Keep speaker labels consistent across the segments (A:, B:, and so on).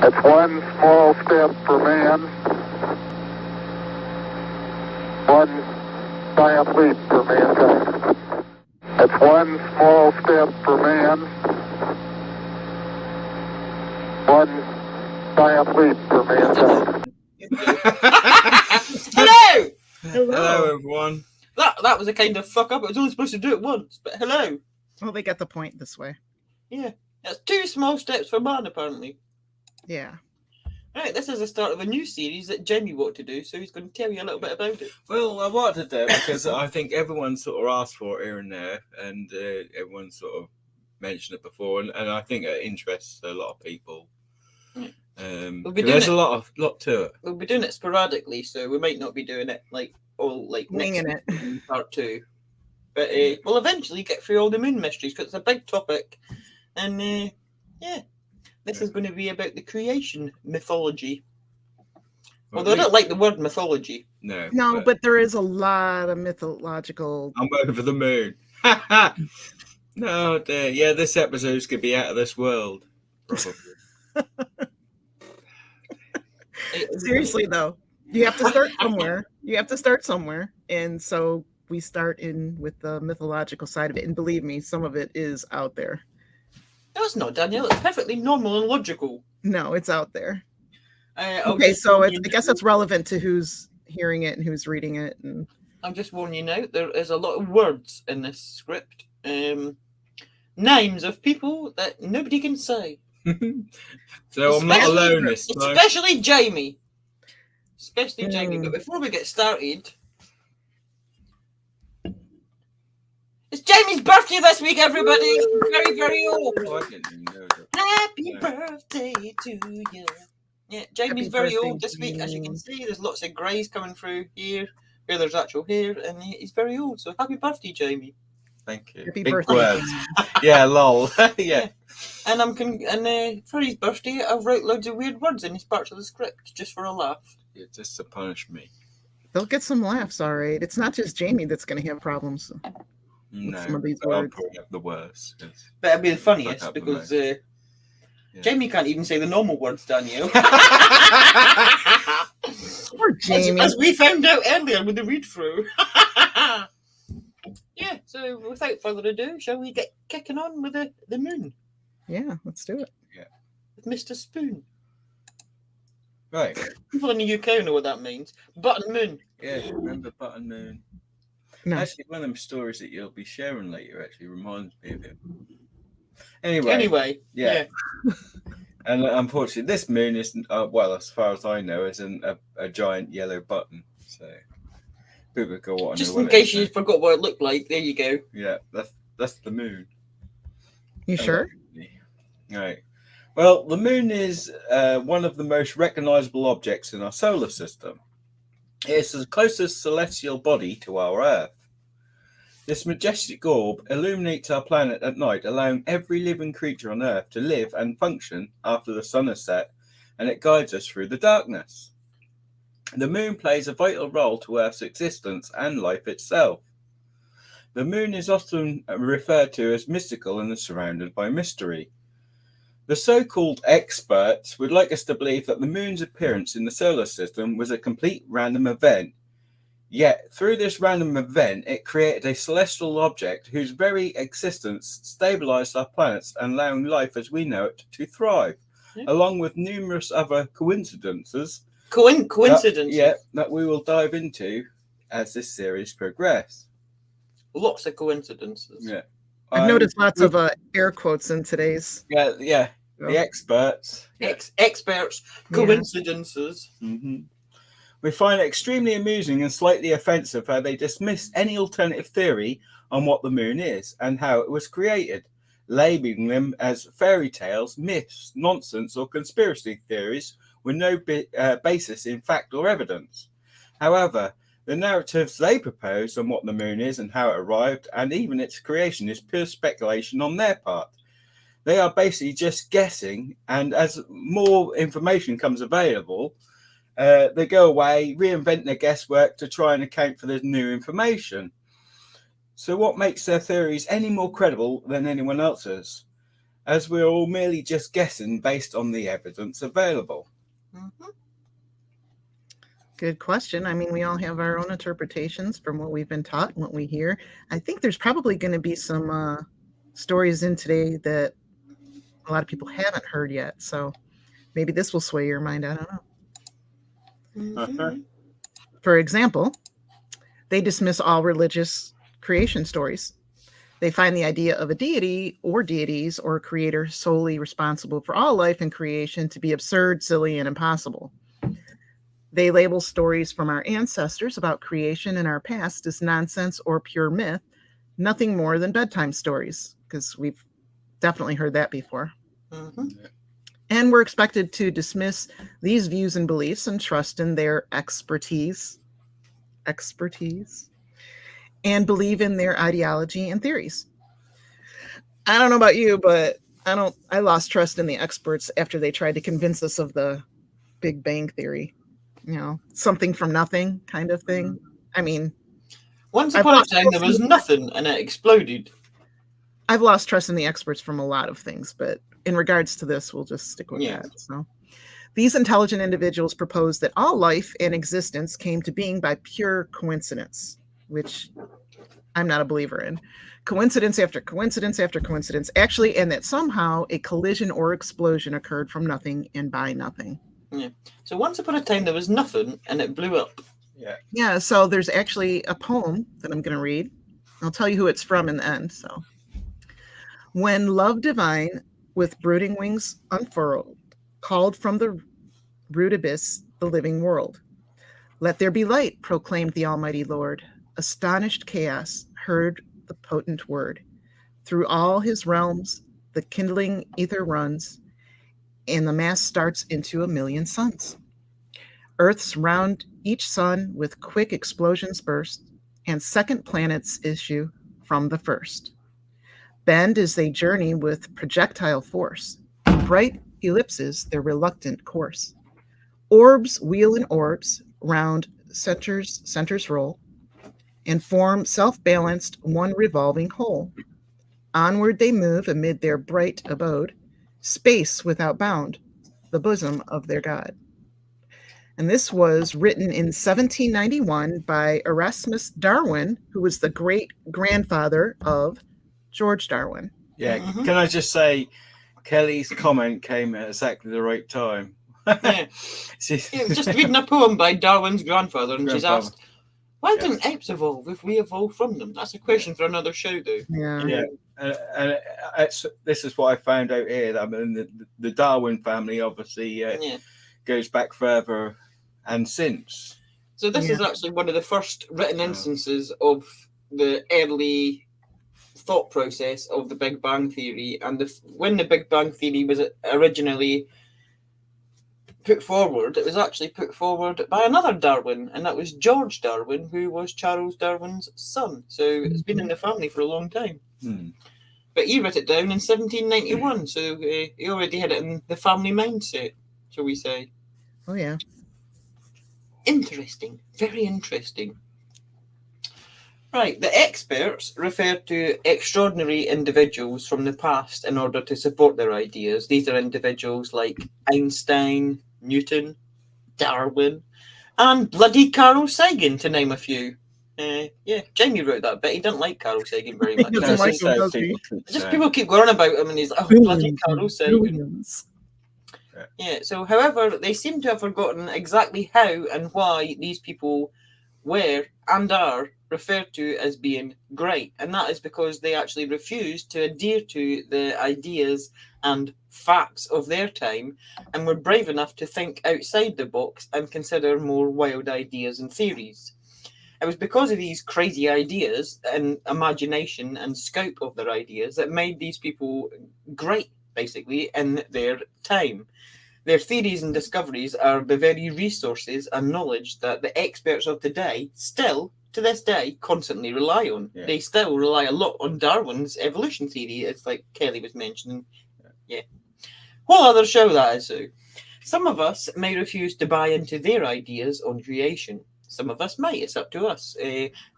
A: That's one small step for man, one giant leap for mankind. That's one small step for man, one giant leap for mankind.
B: Hello!
C: Hello, everyone.
B: That was a kind of fuck up. I was only supposed to do it once, but hello.
D: Well, they got the point this way.
B: Yeah, that's two small steps for man, apparently.
D: Yeah.
B: Right, this is the start of a new series that Jamie wanted to do, so he's going to tell you a little bit about it.
C: Well, I wanted to do it because I think everyone sort of asked for it here and there, and everyone sort of mentioned it before, and I think it interests a lot of people. There's a lot to it.
B: We'll be doing it sporadically, so we might not be doing it
D: winging it
B: in part 2. But we'll eventually get through all the moon mysteries because it's a big topic, and this is going to be about the creation mythology. Although I don't like the word mythology.
D: No, but there is a lot of mythological.
C: I'm over the moon. No, dear. Yeah, this episode's going to be out of this world. Probably.
D: Seriously, though, you have to start somewhere. And so we start in with the mythological side of it. And believe me, some of it is out there.
B: No, it's not, Danielle. It's perfectly normal and logical.
D: No, it's out there.
B: Okay,
D: so I guess it's relevant to who's hearing it and who's reading it. And
B: I'll just warn you now, there is a lot of words in this script. Names of people that nobody can say.
C: So I'm not alone this time.
B: Especially Jamie. Jamie. But before we get started, it's Jamie's birthday this week, everybody. He's very, very old.
C: Oh, I didn't even know that.
B: Happy birthday to you. Yeah, Jamie's very old this week, as you can see. There's lots of greys coming through here, where there's actual hair, and he's very old. So happy birthday, Jamie.
C: Thank you.
D: Happy
C: Big
D: birthday.
C: words. Yeah, lol. Yeah.
B: And for his birthday, I've wrote loads of weird words in his parts of the script, just for a laugh.
C: Yeah, just to punish me.
D: they'll get some laughs, all right. It's not just Jamie that's going to have problems.
C: No,
D: some of these
C: I'll
D: words.
C: probably have the worst.
B: But it'll be the funniest
C: Fuck up the
B: because
C: Yeah.
B: Jamie can't even say the normal words, Danielle.
D: Poor Jamie.
B: As we found out earlier with the read through. Yeah, so without further ado, shall we get kicking on with the moon?
D: Yeah, let's do it.
C: Yeah.
B: With Mr. Spoon.
C: Right.
B: People in the UK know what that means. Button moon.
C: Yeah, remember Button Moon?
D: No.
C: Actually, one of them stories that you'll be sharing later actually reminds me of it. Anyway. Yeah. And unfortunately, this moon isn't, well, as far as I know, isn't a giant yellow button. So people go on.
B: Just in case you forgot what it looked like, there you go.
C: Yeah, that's the moon.
D: You sure?
C: Right. Well, the moon is one of the most recognizable objects in our solar system. It's the closest celestial body to our Earth. This majestic orb illuminates our planet at night, allowing every living creature on Earth to live and function after the sun has set, and it guides us through the darkness. The moon plays a vital role to Earth's existence and life itself. The moon is often referred to as mystical and is surrounded by mystery. The so-called experts would like us to believe that the moon's appearance in the solar system was a complete random event. Yet, through this random event, it created a celestial object whose very existence stabilized our planets and allowing life as we know it to thrive, along with numerous other coincidences.
B: Coincidences?
C: That we will dive into as this series progresses.
B: Lots of coincidences.
C: Yeah.
D: I've noticed lots of air quotes in today's.
C: Yeah. The experts.
B: Experts. Coincidences.
C: Yeah. Mm-hmm. We find it extremely amusing and slightly offensive how they dismiss any alternative theory on what the moon is and how it was created, labeling them as fairy tales, myths, nonsense, or conspiracy theories with no basis in fact or evidence. However, the narratives they propose on what the moon is and how it arrived, and even its creation, is pure speculation on their part. They are basically just guessing, and as more information comes available, they go away, reinvent their guesswork to try and account for this new information. So what makes their theories any more credible than anyone else's? as we're all merely just guessing based on the evidence available?
B: Mhm.
D: Good question. I mean, we all have our own interpretations from what we've been taught and what we hear. I think there's probably going to be some stories in today that a lot of people haven't heard yet. So maybe this will sway your mind. I don't know.
B: Mhm.
D: For example, they dismiss all religious creation stories. They find the idea of a deity or deities or a creator solely responsible for all life and creation to be absurd, silly, and impossible. They label stories from our ancestors about creation in our past as nonsense or pure myth, nothing more than bedtime stories, because we've definitely heard that before.
B: Mhm.
D: And we're expected to dismiss these views and beliefs and trust in their expertise, and believe in their ideology and theories. I don't know about you, but I lost trust in the experts after they tried to convince us of the Big Bang Theory. Something from nothing kind of thing. I mean,
B: Once
D: I've
B: upon a
D: lost
B: time, there
D: trust in
B: was
D: the
B: nothing, and it exploded.
D: I've lost trust in the experts from a lot of things, but in regards to this, we'll just stick with
B: Yeah.
D: that. So, these intelligent individuals propose that all life and existence came to being by pure coincidence, which I'm not a believer in. Coincidence after coincidence after coincidence, actually, and that somehow a collision or explosion occurred from nothing and by nothing.
B: Yeah. So once upon a time, there was nothing, and it blew up.
D: Yeah, so there's actually a poem that I'm going to read. I'll tell you who it's from in the end. So, when love divine with brooding wings unfurled, called from the rude abyss the living world. Let there be light, proclaimed the Almighty Lord. Astonished chaos heard the potent word. Through all his realms, the kindling ether runs, and the mass starts into a million suns. Earths round each sun with quick explosions burst, and second planets issue from the first. Bend as they journey with projectile force. Bright ellipses their reluctant course. Orbs wheel in orbs, round centers roll, and form self-balanced one revolving whole. Onward they move amid their bright abode, space without bound, the bosom of their God. And this was written in 1791 by Erasmus Darwin, who was the great grandfather of George Darwin.
C: Yeah.
B: Mhm.
C: Can I just say, Kelly's comment came at exactly the right time.
B: Yeah. It was just reading a poem by Darwin's grandfather, and she's asked, why
C: Yes.
B: didn't apes evolve if we evolved from them? That's a question for another show, though.
D: Yeah.
C: Yeah. And this is what I found out here. I mean, the Darwin family obviously
B: Yeah.
C: goes back further and since.
B: So this is actually one of the first written instances of the early thought process of the Big Bang Theory, and when the Big Bang Theory was originally put forward, it was actually put forward by another Darwin, and that was George Darwin, who was Charles Darwin's son. So it's been in the family for a long time. But he wrote it down in 1791, so he already had it in the family mindset, shall we say.
D: Oh, yeah.
B: Interesting. Very interesting. Right, the experts refer to extraordinary individuals from the past in order to support their ideas. These are individuals like Einstein, Newton, Darwin, and bloody Carl Sagan, to name a few. Yeah, Jamie wrote that bit. He didn't like Carl Sagan very much.
D: He doesn't like him, does he?
B: Just people keep going on about him, and he's like, oh, bloody Carl Sagan. Yeah, so however, they seem to have forgotten exactly how and why these people were and are referred to as being great, and that is because they actually refused to adhere to the ideas and facts of their time and were brave enough to think outside the box and consider more wild ideas and theories. It was because of these crazy ideas and imagination and scope of their ideas that made these people great, basically, in their time. Their theories and discoveries are the very resources and knowledge that the experts of today still, to this day, constantly rely on.
C: Yeah.
B: They still rely a lot on Darwin's evolution theory, it's like Kelly was mentioning. Yeah. Whole other show, that is. So. Some of us may refuse to buy into their ideas on creation. Some of us might. It's up to us.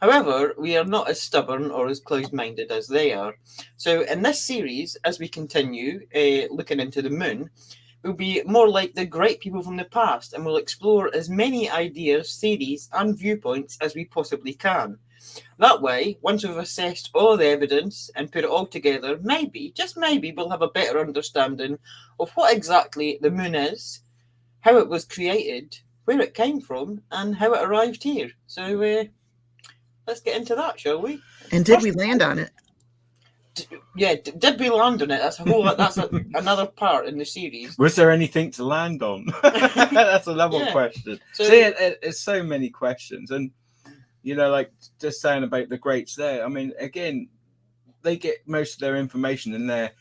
B: However, we are not as stubborn or as closed-minded as they are. So in this series, as we continue looking into the moon, we'll be more like the great people from the past, and we'll explore as many ideas, theories, and viewpoints as we possibly can. That way, once we've assessed all the evidence and put it all together, maybe, just maybe, we'll have a better understanding of what exactly the moon is, how it was created, where it came from, and how it arrived here. So let's get into that, shall we?
D: And did we land on it?
B: Yeah, did we land on it? That's another part in the series.
C: Was there anything to land on? That's another
B: Yeah.
C: question.
B: So-
C: See, it's so many questions. And, you know, like just saying about the greats there, I mean, again, they get most of their information and their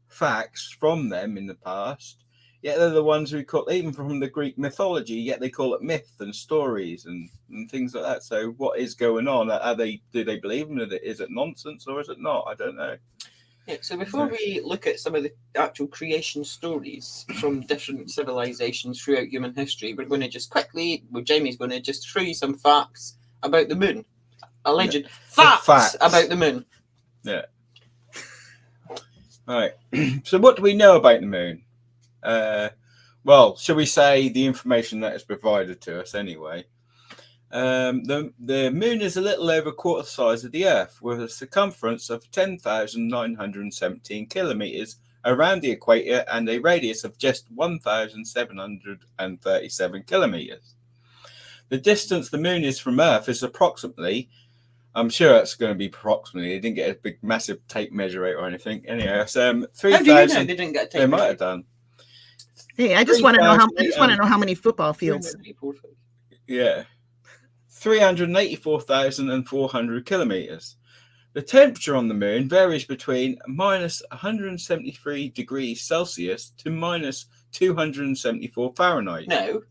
C: facts from them in the past. Yet they're the ones we call, even from the Greek mythology, yet they call it myth and stories and things like that. So what is going on? Do they believe in it? Is it nonsense or is it not? I don't know.
B: Yeah, so before we look at some of the actual creation stories from different civilizations throughout human history, we're going to just quickly, Jamie's going to just throw you some facts about the moon. Alleged facts about the moon.
C: Yeah. All right. So what do we know about the moon? Well, shall we say the information that is provided to us anyway? The moon is a little over a quarter the size of the Earth, with a circumference of 10,917 kilometers around the equator and a radius of just 1,737 kilometers. The distance the moon is from Earth is approximately, I'm sure it's going to be approximately, they didn't get a big massive tape measure rate or anything. Anyway, it's 3,000.
B: How do you know they didn't get a tape
C: They might
B: measure?
C: have done.
D: Hey, I just want to know how many football fields.
C: Yeah. 384,400 kilometers. The temperature on the moon varies between minus 173 degrees Celsius to minus 274 Fahrenheit. No.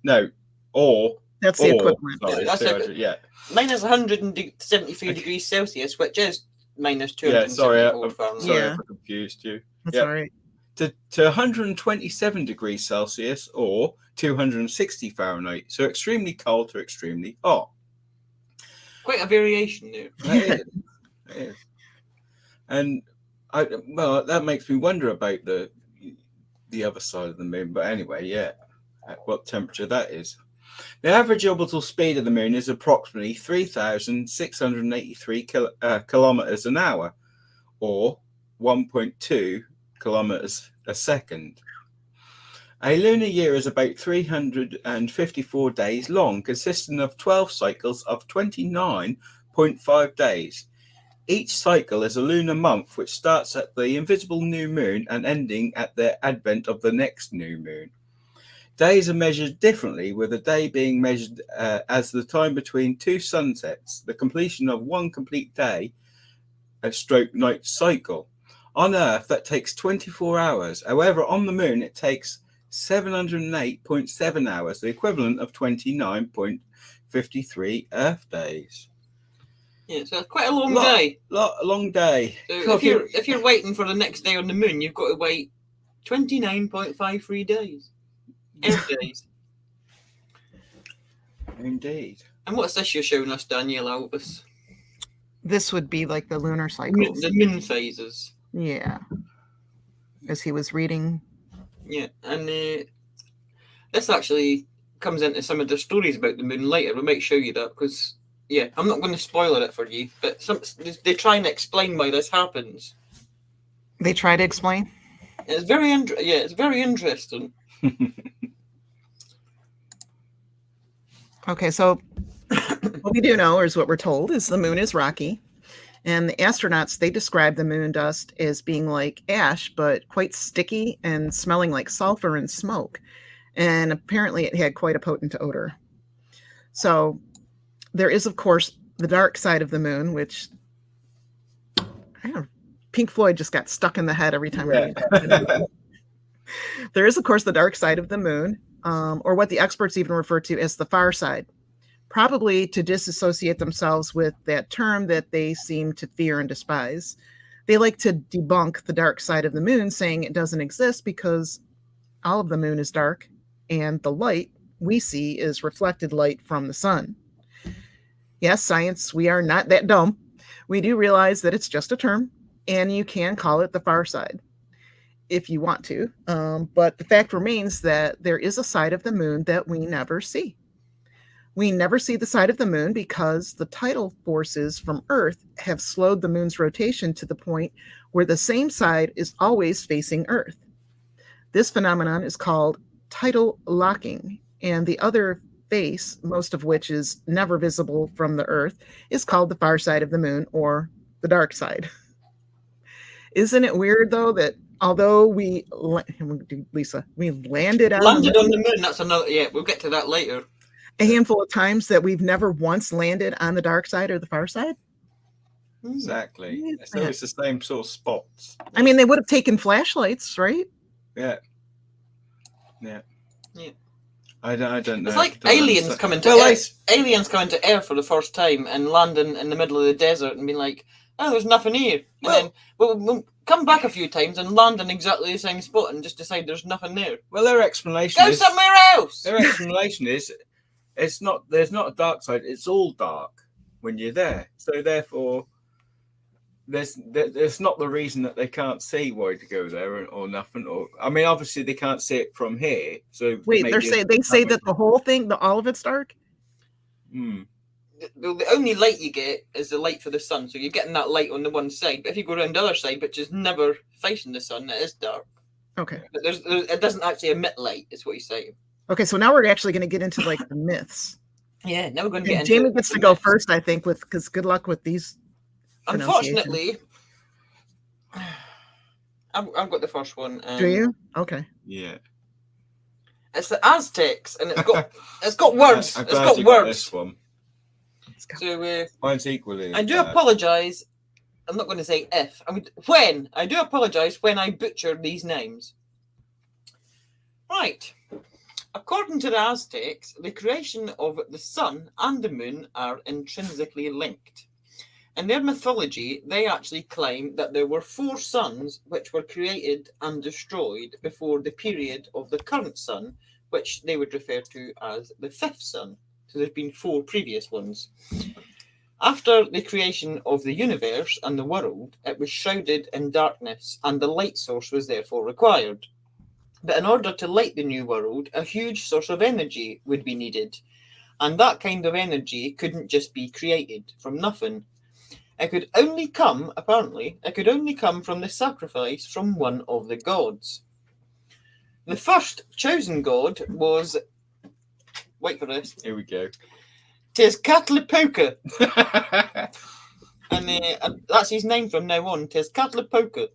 D: That's the equivalent.
C: Sorry,
B: That's
C: 200, yeah.
B: Minus 173 degrees Celsius, which is minus 274
C: Yeah, sorry,
B: Fahrenheit.
C: sorry
D: Yeah.
C: if I confused you.
D: That's
C: Yep.
D: all right.
C: To 127 degrees Celsius or 260 Fahrenheit. So extremely cold to extremely hot.
B: Quite a variation there.
C: It is. And that makes me wonder about the other side of the moon. But anyway, yeah, at what temperature that is. The average orbital speed of the moon is approximately 3,683 kilometers an hour, or 1.2 kilometers a second. A lunar year is about 354 days long, consisting of 12 cycles of 29.5 days. Each cycle is a lunar month, which starts at the invisible new moon and ending at the advent of the next new moon. Days are measured differently, with a day being measured as the time between two sunsets, the completion of one complete day, a stroke night cycle. On Earth, that takes 24 hours. However, on the moon, it takes 708.7 hours, the equivalent of 29.53 Earth days.
B: Yeah, so it's quite a long day.
C: Long day.
B: So if you're waiting for the next day on the moon, you've got to wait 29.53 days. Earth days.
C: Indeed.
B: And what's this you're showing us, Danielle Alvis?
D: This would be like the lunar cycles.
B: The moon phases.
D: Yeah. As he was reading.
B: Yeah, and this actually comes into some of the stories about the moon later. We might show you that because, yeah, I'm not going to spoil it for you, but they try and explain why this happens.
D: They try to explain?
B: It's very interesting.
D: Okay, so what we do know, or is what we're told, is the moon is rocky. And the astronauts, they describe the moon dust as being like ash, but quite sticky and smelling like sulfur and smoke. And apparently it had quite a potent odor. So there is, of course, the dark side of the moon, which, I don't know, Pink Floyd just got stuck in the head every time I read that. There is, of course, the dark side of the moon, or what the experts even refer to as the far side, probably to disassociate themselves with that term that they seem to fear and despise. They like to debunk the dark side of the moon, saying it doesn't exist because all of the moon is dark and the light we see is reflected light from the sun. Yes, science, we are not that dumb. We do realize that it's just a term, and you can call it the far side if you want to. But the fact remains that there is a side of the moon that we never see. We never see the side of the moon because the tidal forces from Earth have slowed the moon's rotation to the point where the same side is always facing Earth. This phenomenon is called tidal locking, and the other face, most of which is never visible from the Earth, is called the far side of the moon or the dark side. Isn't it weird, though, that although Lisa, we landed on
B: Landed on the moon. That's another. Yeah, we'll get to that later.
D: A handful of times that we've never once landed on the dark side or the far side?
C: Exactly. It's always the same sort of spots.
D: I mean, they would have taken flashlights, right?
C: Yeah. I don't know.
B: It's like aliens coming to aliens coming to Earth for the first time and landing in the middle of the desert and being like, "Oh, there's nothing here," and then we'll come back a few times and land in exactly the same spot and just decide there's nothing there.
C: Well, their explanation
B: Go
C: is
B: somewhere else.
C: Their explanation is there's not a dark side. It's all dark when you're there. So therefore, there's not the reason that they can't see why to go there or nothing. Or I mean, obviously they can't see it from here. So
D: wait, they say that the whole thing, all of it's dark.
B: The only light you get is the light for the sun, so you're getting that light on the one side. But if you go around the other side, which is never facing the sun, it is dark.
D: Okay.
B: But it doesn't actually emit light, is what he's saying.
D: Okay, so now we're actually going to get into like the myths.
B: Yeah, now we're going to get into
D: Jamie gets to go first, I think, because good luck with these.
B: Unfortunately, I've got the first one.
D: Do you? Okay.
C: Yeah.
B: It's the Aztecs, and it's got words. It's got words.
C: This one.
B: So
C: mine's equally.
B: I do apologise. I'm not going to say if. I do apologise when I butcher these names. Right. According to the Aztecs, the creation of the sun and the moon are intrinsically linked. In their mythology, they actually claim that there were 4 suns which were created and destroyed before the period of the current sun, which they would refer to as the 5th sun. So there's been 4 previous ones. After the creation of the universe and the world, it was shrouded in darkness, and the light source was therefore required. But in order to light the new world, a huge source of energy would be needed. And that kind of energy couldn't just be created from nothing. It could only come from the sacrifice from one of the gods. The first chosen god was, wait for this.
C: Here we go.
B: Tezcatlipoca. And that's his name from now on, Tezcatlipoca.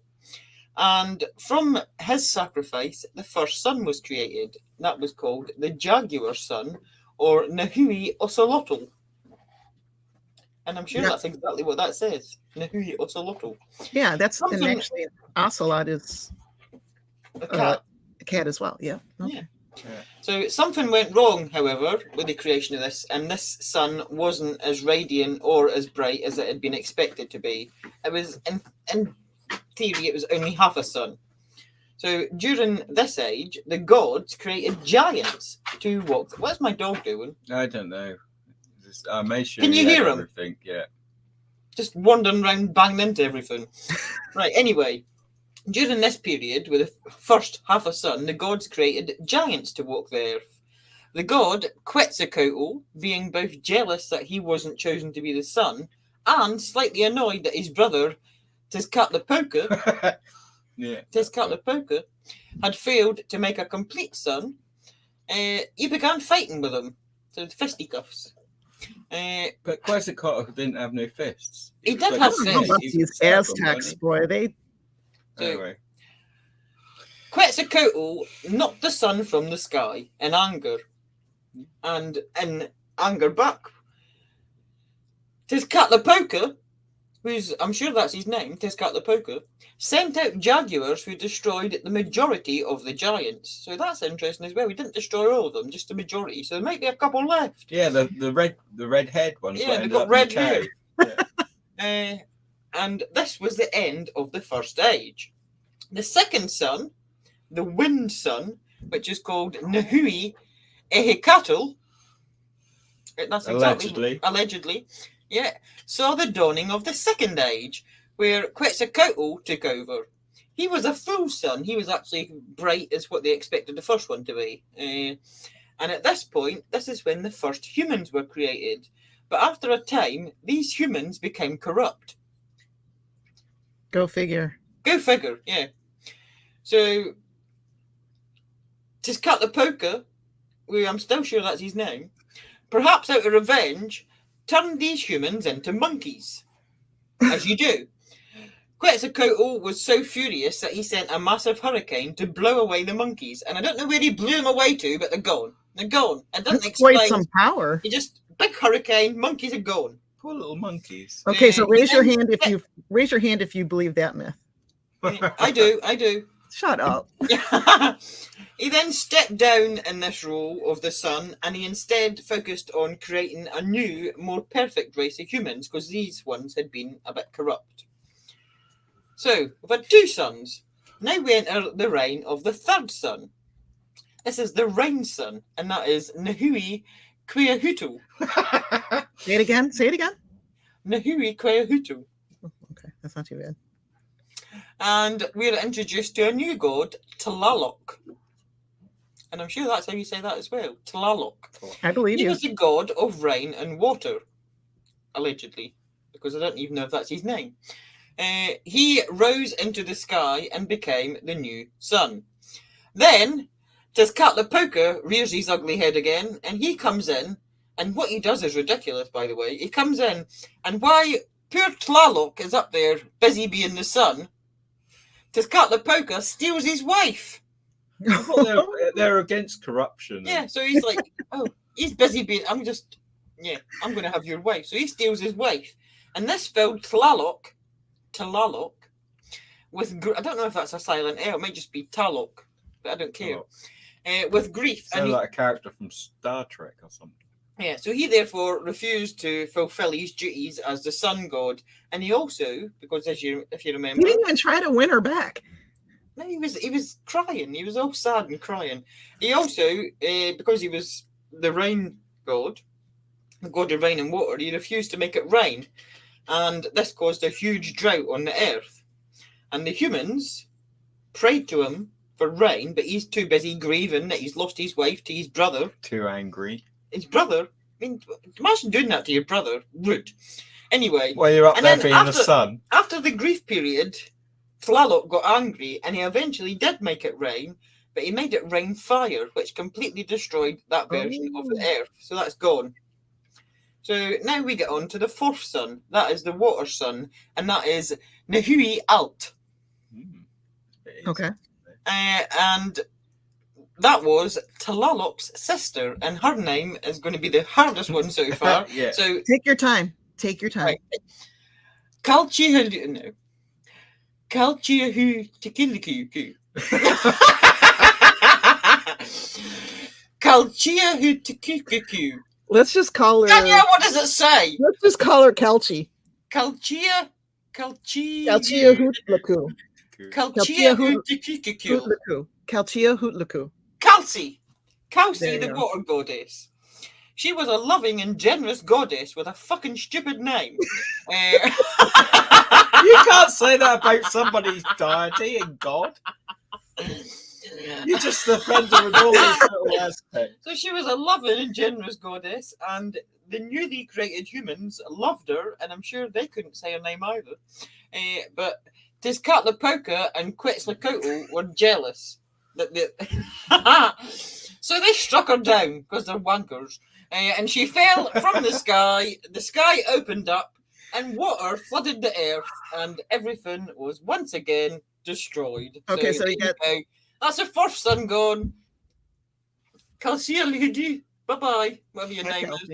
B: And from his sacrifice, the first sun was created. That was called the Jaguar sun, or Nahui Ocelotl. And I'm sure that's exactly what that says. Nahui Ocelotl.
D: Yeah, that's and actually ocelot is
B: a cat.
D: A cat as well. Yeah.
B: Okay. Yeah. So something went wrong, however, with the creation of this, and this sun wasn't as radiant or as bright as it had been expected to be. It was, in theory, it was only half a sun. So during this age, the gods created giants to walk. What's my dog doing?
C: I don't know. I made sure.
B: Can you hear him?
C: Yeah.
B: Just wandering around, banging into everything. Right. Anyway, during this period, with the first half a sun, the gods created giants to walk the earth. The god Quetzalcoatl, being both jealous that he wasn't chosen to be the sun, and slightly annoyed that his brother Tezcatlipoca, Tezcatlipoca, had failed to make a complete sun, he began fighting with him. So fisticuffs.
C: But Quetzalcoatl didn't have no fists.
B: He did have fists.
D: These Aztecs, boy, they.
C: Anyway.
B: Quetzalcoatl knocked the sun from the sky in anger, and in anger back, Tezcatlipoca, I'm sure that's his name, Tezcatlipoca, sent out jaguars who destroyed the majority of the giants. So that's interesting as well. We didn't destroy all of them, just the majority. So there might be a couple left.
C: Yeah, the red head ones.
B: Yeah, they've got red hair. Yeah. And this was the end of the first age. The second sun, the wind sun, which is called Nahui Ehecatl, That's
C: Allegedly.
B: Allegedly. Yeah. Saw the dawning of the second age, where Quetzalcoatl took over. He was a full sun. He was actually bright as what they expected the first one to be. And at this point, this is when the first humans were created. But after a time, these humans became corrupt.
D: Go figure.
B: Go figure, yeah. So, Tezcatlipoca, who I'm still sure that's his name, perhaps out of revenge, turned these humans into monkeys. As you do. Quetzalcoatl was so furious that he sent a massive hurricane to blow away the monkeys. And I don't know where he blew them away to, but they're gone. They're gone. It doesn't
D: That's quite
B: explain.
D: some power.
B: He just, big hurricane, monkeys are gone.
C: Poor little monkeys.
D: Okay, so raise your hand if you believe that myth.
B: I do.
D: Shut up.
B: He then stepped down in this role of the sun, and he instead focused on creating a new, more perfect race of humans, because these ones had been a bit corrupt. So, we've had two suns. Now we enter the reign of the third sun. This is the rain sun, and that is Nahui Queahutl.
D: Say it again.
B: Nahui Queahutl.
D: Okay, that's not too bad.
B: And we're introduced to a new god, Tlaloc. And I'm sure that's how you say that as well. Tlaloc.
D: I believe
B: He
D: you.
B: was the god of rain and water, allegedly, because I don't even know if that's his name. He rose into the sky and became the new sun. Then, Tezcatlipoca rears his ugly head again, and he comes in, and what he does is ridiculous, by the way. He comes in, and while poor Tlaloc is up there busy being the sun, Tezcatlipoca steals his wife.
C: They're against corruption.
B: Yeah, so he's like, oh, he's busy being, I'm going to have your wife. So he steals his wife. And this filled Tlaloc, with, I don't know if that's a silent L, it might just be Talok, but I don't care. With grief.
C: Sounds like a character from Star Trek or something.
B: Yeah, so he therefore refused to fulfill his duties as the sun god. And he also, because if you remember,
D: He didn't even try to win her back.
B: no, he was crying. He was all sad and crying. He also, because he was the rain god, the god of rain and water, he refused to make it rain. And this caused a huge drought on the earth. And the humans prayed to him for rain, but he's too busy grieving that he's lost his wife to his brother.
C: Too angry.
B: His brother? I mean, imagine doing that to your brother. Rude. Anyway.
C: Well, you're up there being the sun.
B: After the grief period, Tlaloc got angry and he eventually did make it rain, but he made it rain fire, which completely destroyed that version of the earth. So that's gone. So now we get on to the fourth sun. That is the water sun, and that is Nahui Alt.
D: Okay.
B: And that was Tlaloc's sister, and her name is going to be the hardest one so far.
C: Yeah.
B: So
D: Take your time.
B: right. Calchiahu Tikiliku. Calchiahu Tikiliku.
D: Let's just call her.
B: Danielle, what does it say?
D: Let's just call her Kelchi.
B: Calchia
D: Hutlaku.
B: Hutlaku.
D: Calchia Hutlaku.
B: Calci, the
D: you go.
B: water goddess. She was a loving and generous goddess with a fucking stupid name.
C: You can't say that about somebody's deity and God. You just offend her with all these little aspects.
B: So she was a loving and generous goddess, and the newly created humans loved her, and I'm sure they couldn't say her name either. But Tezcatlipoca and Quetzalcoatl were jealous. So they struck her down because they're wankers. And she fell from the sky. The sky opened up, and water flooded the earth, and everything was once again destroyed.
D: Okay, so you got.
B: That's the fourth sun gone. Calcia Lady. Bye-bye. Whatever your name is.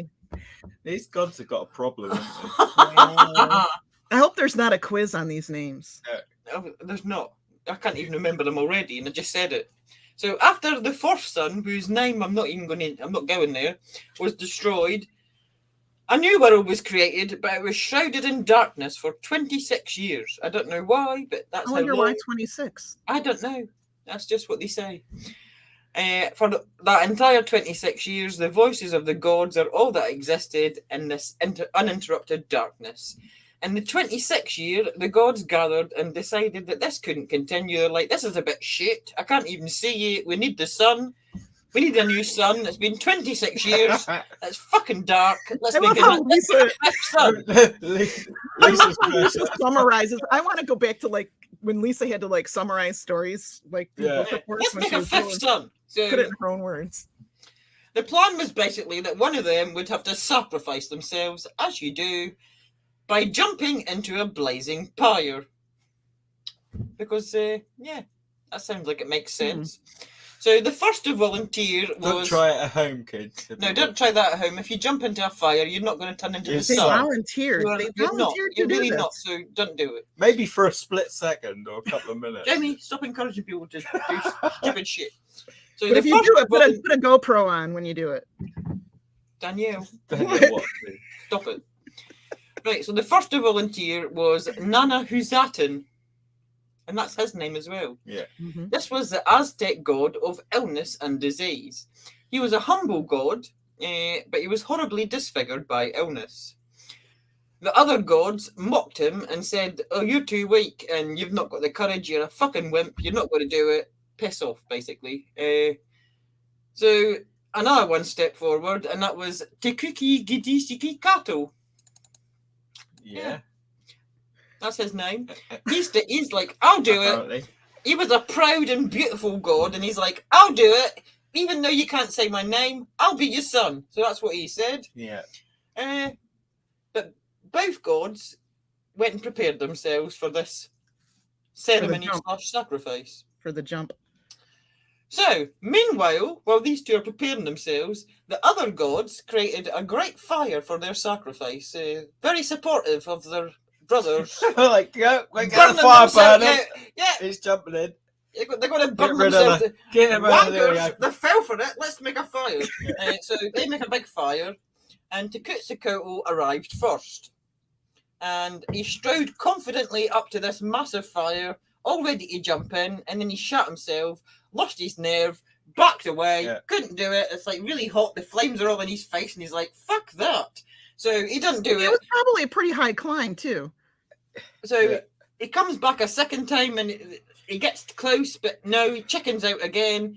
C: These gods have got a problem. haven't
D: I hope there's not a quiz on these names.
B: No, there's not. I can't even remember them already, and I just said it. So after the fourth sun, whose name I'm not going there, was destroyed, a new world was created, but it was shrouded in darkness for 26 years. I don't know why, but that's
D: I
B: how
D: wonder
B: long.
D: why 26.
B: I don't know. That's just what they say. For that entire 26 years, the voices of the gods are all that existed in this uninterrupted darkness. In the 26th year, the gods gathered and decided that this couldn't continue. They're like, this is a bit shit. I can't even see you. We need the sun. We need a new sun. It's been 26 years. It's fucking dark. Let's make a sun.
D: Lisa summarizes. I want to go back to like when Lisa had to like summarize stories. Like,
B: let's make a fifth sun. So,
D: put it in her own words.
B: The plan was basically that one of them would have to sacrifice themselves, as you do, by jumping into a blazing pyre. Because, that sounds like it makes sense. So the first to volunteer was...
C: Don't try it at home, kids.
B: No, don't try that at home. If you jump into a fire, you're not going to turn into the sun.
D: They volunteered.
B: You're really not, so don't do it.
C: Maybe for a split second or a couple of minutes.
B: Jamie, stop encouraging people to do stupid shit. So
D: but if you do it, put a GoPro on when you do it.
B: Danielle,
C: what?
B: Stop it. Right, so the first to volunteer was Nana Huzatin, and that's his name as well.
C: Yeah.
D: Mm-hmm.
B: This was the Aztec god of illness and disease. He was a humble god, but he was horribly disfigured by illness. The other gods mocked him and said, "Oh, you're too weak, and you've not got the courage. You're a fucking wimp. You're not going to do it. Piss off," basically. So another one step forward, and that was Tekuki Gidisiki Kato.
C: Yeah.
B: That's his name. He's like, I'll do it. He was a proud and beautiful god, and he's like, I'll do it. Even though you can't say my name, I'll be your son. So that's what he said.
C: Yeah.
B: But both gods went and prepared themselves for this ceremony / sacrifice.
D: For the jump.
B: So, meanwhile, while these two are preparing themselves, the other gods created a great fire for their sacrifice. Very supportive of their brothers.
C: Like, yeah, we got the fire burning.
B: Yeah.
C: He's jumping in.
B: They're going to burn themselves.
C: Get him out of there.
B: They fell for it. Let's make a fire. So they make a big fire, and Tekutsikoto arrived first. And he strode confidently up to this massive fire, all ready to jump in, and then he shot himself, lost his nerve, backed away, couldn't do it. It's like really hot. The flames are all in his face, and he's like, fuck that. So he doesn't do it.
D: It was probably a pretty high climb, too.
B: So he comes back a second time, and he gets close, but no, he chickens out again.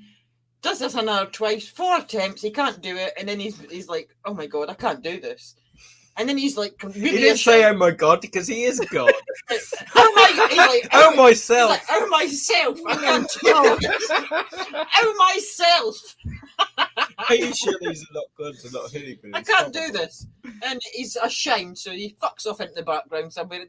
B: Does this another twice, 4 attempts, he can't do it, and then he's like, oh my god, I can't do this. And then he's like, really
C: he didn't say, oh my god, because he is a god.
B: oh
C: myself.
B: Like, oh myself. I can't do it. Oh myself.
C: Are you sure these are not gods and not hooligan?
B: I can't do this. And he's ashamed, so he fucks off into the background somewhere.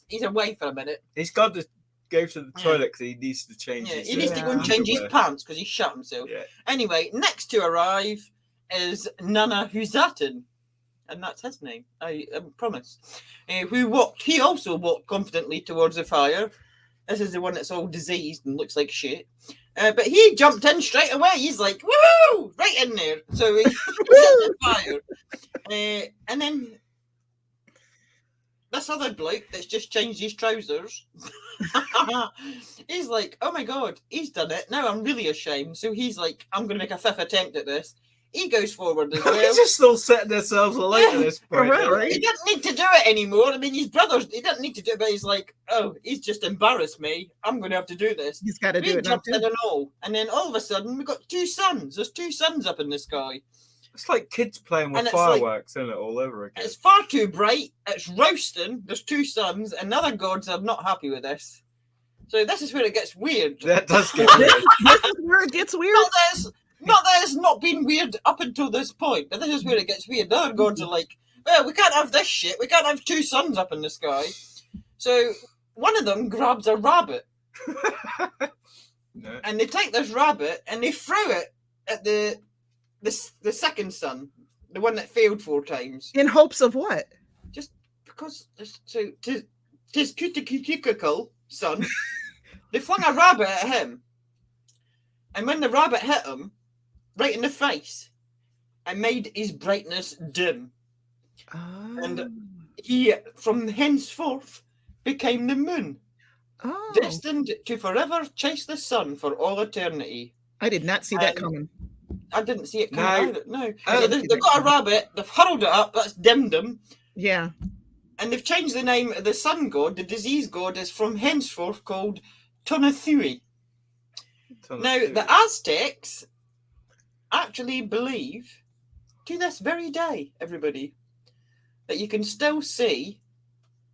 B: He's away for a minute.
C: He's got to go to the toilet because he needs to change his
B: he needs to go and change his pants because he shot himself.
C: Yeah.
B: Anyway, next to arrive is Nana Huzatin. And that's his name, I promise. He also walked confidently towards the fire. This is the one that's all diseased and looks like shit. But he jumped in straight away. He's like, woo! Right in there. So he's in the fire. And then this other bloke that's just changed his trousers, he's like, oh my god, he's done it. Now I'm really ashamed. So he's like, I'm going to make a 5th attempt at this. He goes forward as well.
C: He's just still setting themselves alight at this point.
D: Right.
B: He doesn't need to do it anymore. I mean, his brothers, he doesn't need to do it, but he's like, oh, he's just embarrassed me. I'm going to have to do this.
D: He's got to do it now, too.
B: And then all of a sudden, we've got 2 suns. There's 2 suns up in the sky.
C: It's like kids playing with fireworks, isn't it, all over again?
B: It's far too bright. It's roasting. There's 2 suns, and other gods are not happy with this. So this is where it gets weird.
C: That does get weird.
D: This is where it gets weird.
B: Not that it's not been weird up until this point, but this is where it gets weird. The other gods are like, well, we can't have this shit. We can't have 2 suns up in the sky. So one of them grabs a rabbit.
C: No.
B: And they take this rabbit and they throw it at the second sun, the one that failed 4 times.
D: In hopes of what?
B: Just because, so, his cuticle son, they flung a rabbit at him. And when the rabbit hit him, right in the face, it made his brightness dim.
D: Oh.
B: And he, from henceforth, became the moon, destined to forever chase the sun for all eternity.
D: I did not see that coming.
B: I didn't see it
C: No.
B: coming either. No.
C: I
B: So
C: didn't
B: they've got a rabbit, they've huddled it up, that's Dimdim.
D: Yeah.
B: And they've changed the name of the sun god. The disease god is from henceforth called Tonathui. Now, the Aztecs actually believe, to this very day, everybody, that you can still see,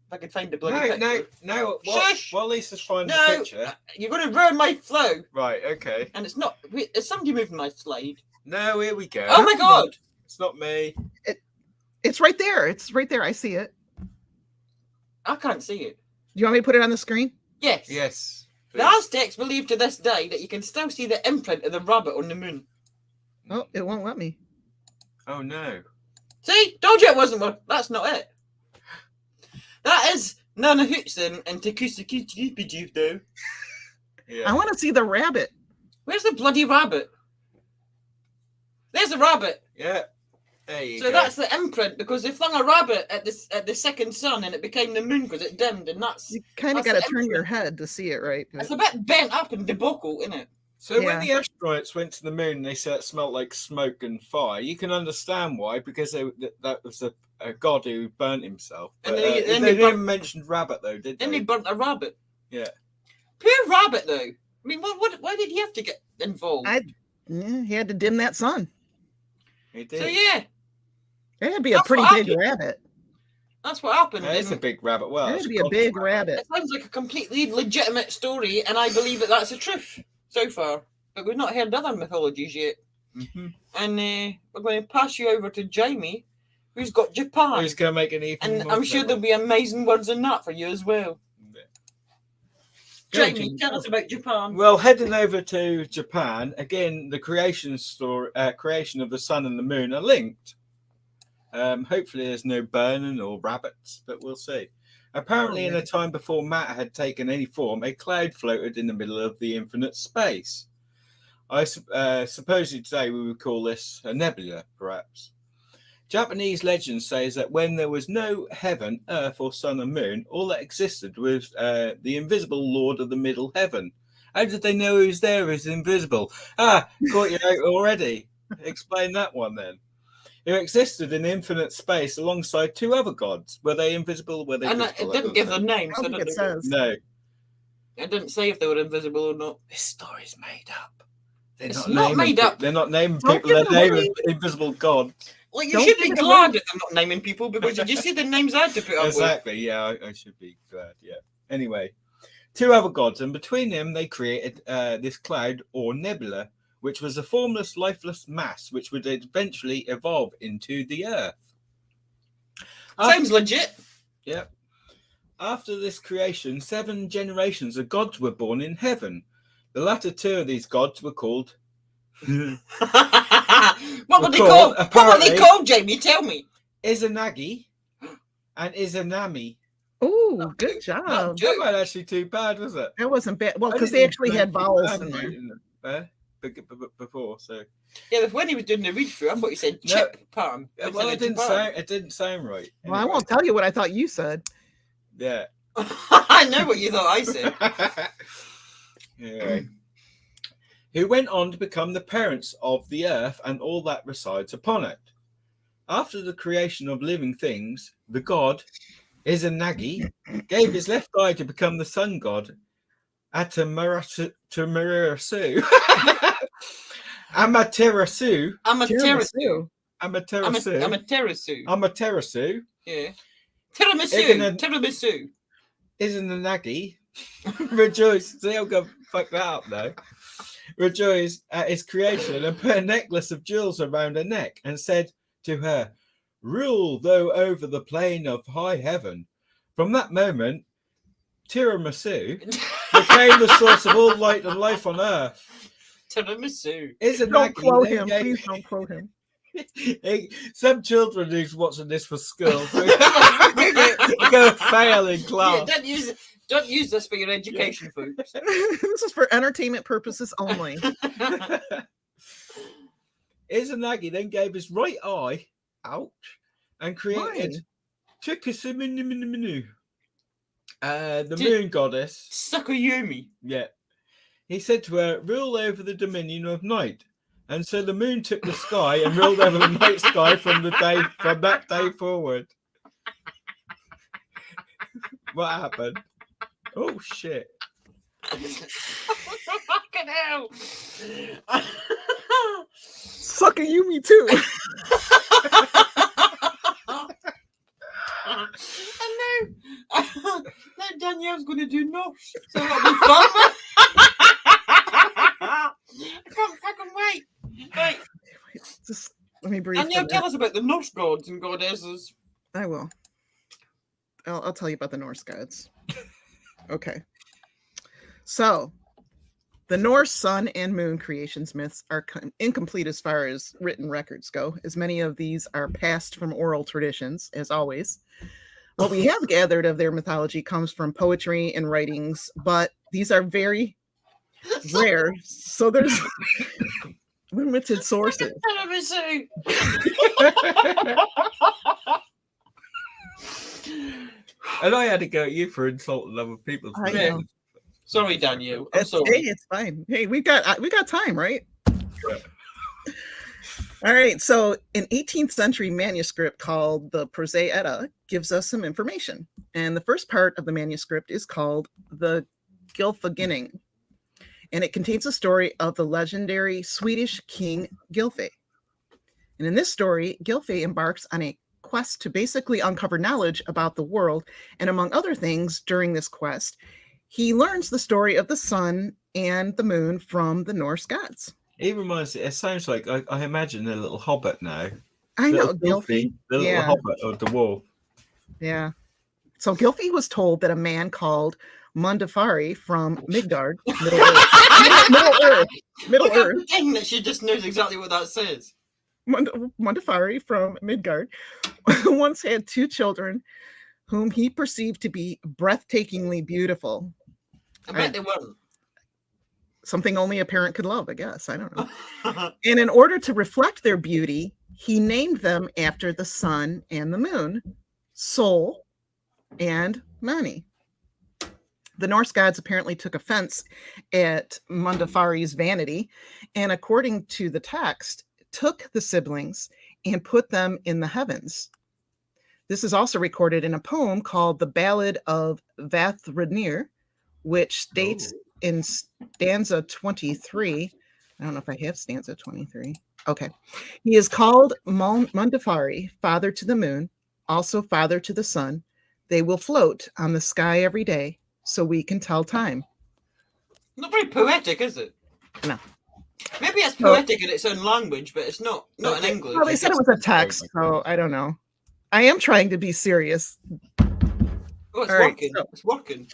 B: if I can find the bloody picture.
C: No.
B: Shush!
C: While Lisa's finding
B: No,
C: the picture.
B: you're going to ruin my flow.
C: Right, okay.
B: And it's not, is somebody moving my slide?
C: No, here we go.
B: Oh my God!
C: It's not me.
D: It's right there. It's right there. I see it.
B: I can't see it.
D: Do you want me to put it on the screen?
B: Yes.
C: Yes.
B: The Aztecs believe to this day that you can still see the imprint of the rabbit on the moon.
D: Oh, it won't let me.
C: Oh no.
B: See? Told you it wasn't one. That's not it. That is Nana Hootson and Takusa though.
C: Yeah.
D: I want to see the rabbit.
B: Where's the bloody rabbit? There's the rabbit.
C: Yeah. There you
B: So
C: go.
B: that's the imprint because they flung a rabbit at the second sun and it became the moon because it dimmed, and that's
D: You kind of
B: That's
D: got to
B: the
D: turn your
B: imprint.
D: head to see it, right? But-
B: it's a bit bent up and debacle, isn't it?
C: So
D: Yeah.
C: when the astronauts went to the moon, they said it smelled like smoke and fire. You can understand why, because that was a god who burnt himself.
B: And
C: But,
B: then
C: they
B: they
C: didn't mention rabbit though, did
B: Then
C: they?
B: they burnt a rabbit.
C: Yeah.
B: Poor rabbit though. I mean, why did he have to get involved?
D: Yeah, he had to dim that sun.
C: He did.
B: So yeah,
D: That'd be a
B: That's
D: pretty
B: what
D: big
B: happened.
D: rabbit.
B: that's what happened.
C: That is a
B: and
C: big rabbit. Well,
D: That'd
C: it's
D: be a
C: god's
D: big rabbit.
B: It sounds like a completely legitimate story, and I believe that that's the truth so far. But we've not heard other mythologies yet.
C: Mm-hmm.
B: And we're going to pass you over to Jamie, who's got Japan.
C: Who's going to make an even
B: And
C: more
B: I'm sure
C: clever.
B: there's be amazing words in that for you as well.
C: Yeah.
D: Go,
B: Jamie,
D: Jamie,
B: tell
D: go.
B: us about Japan.
C: Well, heading over to Japan again, the creation of the sun and the moon are linked. Hopefully, there's no burning or rabbits, but we'll see. Apparently, in a time before matter had taken any form, a cloud floated in the middle of the infinite space. I suppose today we would call this a nebula, perhaps. Japanese legend says that when there was no heaven, earth, or sun and moon, all that existed was the invisible Lord of the middle heaven. How did they know who's there who's invisible? Caught you out already. Explain that one then. Who existed in infinite space alongside two other gods. Were they invisible? Were they
B: And
C: visible?
B: it didn't give their names.
D: I
B: So
D: don't
B: I
D: think it
B: don't know.
D: says.
C: No.
B: It didn't say if they were invisible or not.
C: This story's made up. They're
B: It's not made up.
C: They're not naming
D: Don't
C: people.
D: give
C: They're
D: it away.
C: naming invisible gods.
B: Well, you
D: Don't
B: should
D: give
B: be
D: it
B: glad
D: away.
B: that they're not naming people because did you see the names I had to put up with?
C: Exactly. Yeah, I should be glad. Yeah. Anyway, two other gods, and between them they created this cloud or nebula, which was a formless, lifeless mass, which would eventually evolve into the Earth.
B: Sounds legit.
C: Yep. After this creation, 7 generations of gods were born in heaven. The latter 2 of these gods were called.
B: What were they
C: Called,
B: called? What were
C: apparently-
B: they called, Jamie? Tell me.
C: Izanagi and Izanami.
D: Oh, good
B: Not
D: job.
B: joke.
C: That wasn't actually too bad, was it?
D: That wasn't bad. Well,
C: I
D: because
C: didn't
D: they actually
C: even
D: had vowels
C: have
D: in there.
C: before, so
B: Yeah, when he was doing the read through, I thought he said
C: No.
B: chip palm.
C: well, it didn't sound right.
D: Well, I
C: Anyway,
D: won't tell you what I thought you said.
C: Yeah.
B: I know what you thought I said.
C: Yeah. Who went on to become the parents of the earth and all that resides upon it. After the creation of living things, the god Izanagi gave his left eye to become the sun god Amaterasu. Amaterasu.
B: Amaterasu.
C: Amaterasu.
B: Amaterasu.
C: Amaterasu.
B: Yeah. Tiramisu.
C: Ignorant-
B: Tiramisu.
C: Izanagi rejoiced. See, I'm going to fuck that up now. Rejoiced at his creation and put a necklace of jewels around her neck and said to her, "Rule thou over the plain of high heaven." From that moment, tiramisu became the source of all light and life on earth.
B: Tiramisu.
D: Don't quote
C: then
D: him.
C: gave-
D: Please don't quote him.
C: Some children who's watching this for school are going to fail in
B: Yeah,
C: class.
B: don't use this for your education, folks.
D: This is for entertainment purposes only.
C: Izanagi then gave his right eye out and created Tukusuminuminu, the moon goddess.
B: Sakuyumi.
C: Yeah. he said to her, "Rule over the dominion of night." And so the moon took the sky and ruled over the night sky from that day forward. What happened? Oh shit!
B: Fucking hell!
D: Sucker you, me too.
B: And now Danielle's going to do Nosh, so that'll be fun. I can't fucking wait. Right,
D: Just let me breathe.
B: Danielle, tell us about the Norse gods and goddesses.
D: I will. I'll tell you about the Norse gods. Okay. So, the Norse sun and moon creations myths are incomplete as far as written records go, as many of these are passed from oral traditions, as always. What we have gathered of their mythology comes from poetry and writings, but these are very rare, so there's limited sources.
C: And I had to go at you for insulting other people's
D: I
C: myths.
D: know.
B: Sorry, Danielle. I'm
D: Hey,
B: sorry.
D: it's fine. Hey, we got time, right? All right. So, an 18th century manuscript called the Prose Edda gives us some information, and the first part of the manuscript is called the Gylfaginning, and it contains a story of the legendary Swedish king Gylfe. And in this story, Gylfe embarks on a quest to basically uncover knowledge about the world, and among other things, during this quest, he learns the story of the sun and the moon from the Norse gods.
C: It reminds me, it sounds like I imagine a little hobbit now.
D: I know,
C: Little
D: Gylfe.
C: the little
D: Yeah.
C: hobbit of the wolf.
D: Yeah. So Gylfe was told that a man called Mundafari from Midgard, Middle Earth, Middle
B: Look, I'm
D: Earth,
B: pretending that she just knows exactly what that says.
D: Mundafari from Midgard, once had 2 children whom he perceived to be breathtakingly beautiful.
B: I bet they weren't.
D: Something only a parent could love, I guess. I don't know. And in order to reflect their beauty, he named them after the sun and the moon, Sol and Mani. The Norse gods apparently took offense at Mundafari's vanity, and according to the text, took the siblings and put them in the heavens. This is also recorded in a poem called the Ballad of Vathridnir, which states in stanza 23. I don't know if I have stanza 23. Okay. He is called Mundafari, father to the moon, also father to the sun. They will float on the sky every day, so we can tell time.
B: Not very poetic, is it?
D: No.
B: Maybe it's poetic in its own language, but it's not in English.
D: Well, they said it was a text, so I don't know. I am trying to be serious.
B: Oh, it's
D: All right,
B: working.
D: so-
B: It's working.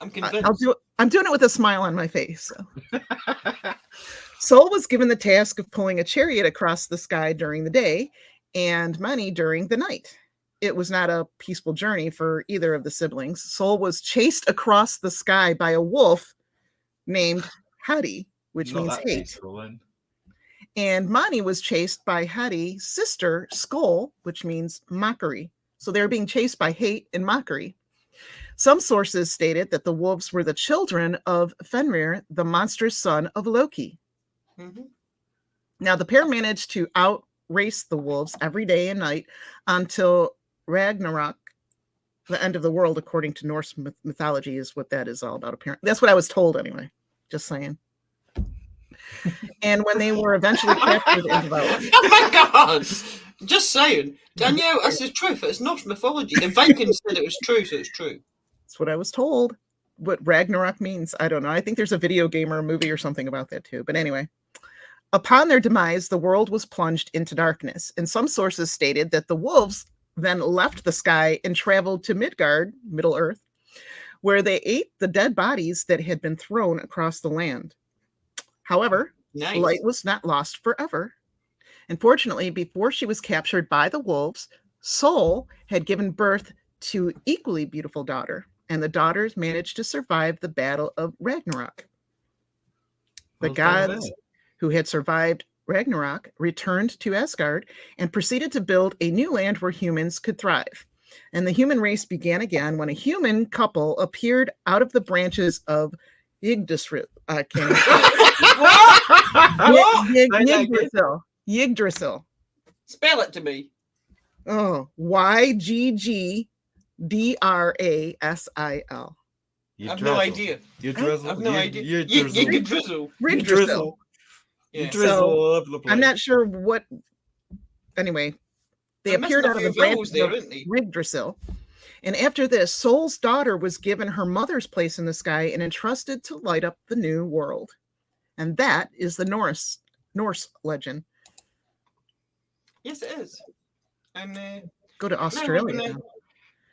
B: I'm convinced.
D: I'm doing it with a smile on my face. So. Sol was given the task of pulling a chariot across the sky during the day and Mani during the night. It was not a peaceful journey for either of the siblings. Sol was chased across the sky by a wolf named Hati, which
C: Not
D: means
C: that
D: hate.
C: peaceful, then.
D: And Mani was chased by Hati's sister, Skol, which means mockery. So they were being chased by hate and mockery. Some sources stated that the wolves were the children of Fenrir, the monstrous son of Loki.
B: Mm-hmm.
D: Now, the pair managed to outrace the wolves every day and night until Ragnarok, the end of the world, according to Norse mythology, is what that is all about. Apparently, that's what I was told anyway. Just saying. And when they were eventually captured and devoured.
B: Oh my god! Just saying. Danielle, this is truth. It's not mythology. The Vikings said it was true, so it's true.
D: That's what I was told. What Ragnarok means, I don't know. I think there's a video game or a movie or something about that too. But anyway, upon their demise, the world was plunged into darkness. And some sources stated that the wolves then left the sky and traveled to Midgard, Middle Earth, where they ate the dead bodies that had been thrown across the land. However,
B: Nice.
D: light was not lost forever. Unfortunately, before she was captured by the wolves, Sol had given birth to equally beautiful daughter, and the daughters managed to survive the battle of Ragnarok. The
C: Well done,
D: gods
C: then.
D: who had survived Ragnarok returned to Asgard and proceeded to build a new land where humans could thrive. And the human race began again when a human couple appeared out of the branches of Yggdrasil. I can't.
B: What?
D: Yggdrasil. Yggdrasil.
B: Spell it to me.
D: Oh, Yggdrasil.
C: You
B: I've
C: drizzle.
B: no idea.
C: You drizzle.
B: I've no idea.
C: You
B: You
C: drizzle.
B: can drizzle.
C: You drizzle.
B: Yeah.
C: You drizzle all over the place.
D: I'm not sure what. Anyway, they
B: They're
D: appeared
B: messing
D: out
B: up
D: of the
B: your
D: branches
B: vowels there,
D: of
B: aren't they?
D: Yggdrasil. And after this, Sol's daughter was given her mother's place in the sky and entrusted to light up the new world. And that is the Norse legend.
B: Yes, it is. And
D: Go to
B: now we're
D: Australia.
B: gonna
D: now.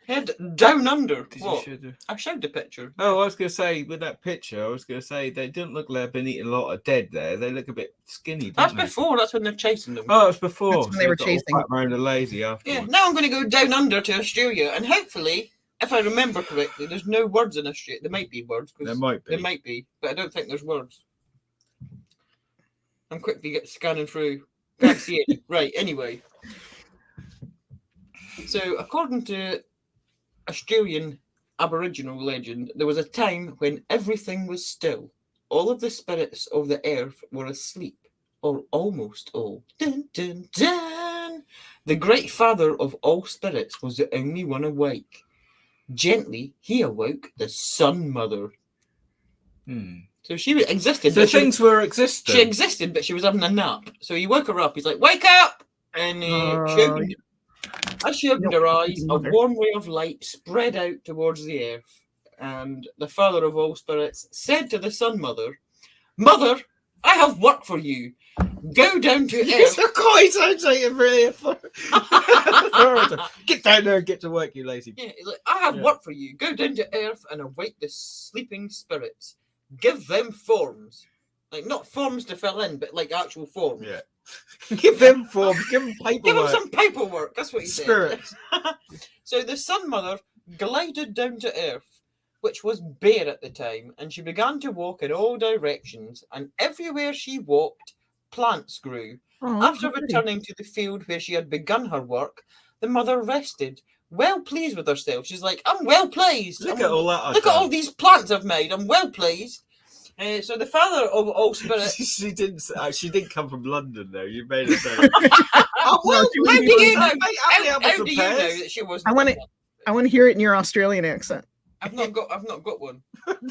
B: head down under.
C: 'Cause
B: What?
C: you should-
B: I showed the picture.
C: Oh, I was going to say, with that picture, I was going to say they didn't look like they've been eating a lot of dead there. They look a bit skinny,
B: That's
C: don't they?
B: before. That's when they're chasing them.
C: Oh, it's before.
D: That's when they were
C: got all
D: chasing.
C: fat round and lazy afterwards.
B: Yeah. Now I'm going to go down under to Australia, and hopefully, if I remember correctly, there's no words in Australia. There might be words. 'Cause
C: There might be.
B: There might be, but I don't think there's words. I'm quickly scanning through. Can't see it. Right. Anyway. So, according to Australian Aboriginal legend, there was a time when everything was still. All of the spirits of the earth were asleep, or almost all. Dun, dun, dun. The great father of all spirits was the only one awake. Gently, he awoke the Sun Mother. So she existed.
C: So
B: but she-
C: things were existing.
B: She existed, but she was having a nap. So he woke her up. He's like, "Wake up!" And as she opened her eyes, a warm ray of light spread out towards the earth. And the father of all spirits said to the Sun Mother, "Mother, I have work for you. Go down to
C: It's
B: earth."
C: a quite really really Get down there and get to work, you lazy.
B: Yeah, he's like, "I have work for you. Go down to earth and awake the sleeping spirits. Give them forms." Like, not forms to fill in, but like actual forms.
C: Yeah. Give them forms, give them paperwork.
B: Give them some paperwork. That's what he
C: Spirits.
B: said. So the Sun Mother glided down to earth, which was bare at the time, and she began to walk in all directions, and everywhere she walked, plants grew. After returning to the field where she had begun her work, the mother rested, well pleased with herself. She's like, "I'm well pleased.
C: Look at all that.
B: Look at all these plants I've made. I'm well pleased." So the father of all spirits.
C: She didn't come from London though. You made it sound.
B: How do you know? How do you know
C: Pairs.
B: that she wasn't?
D: I want to hear it in your Australian accent.
B: I've not got one.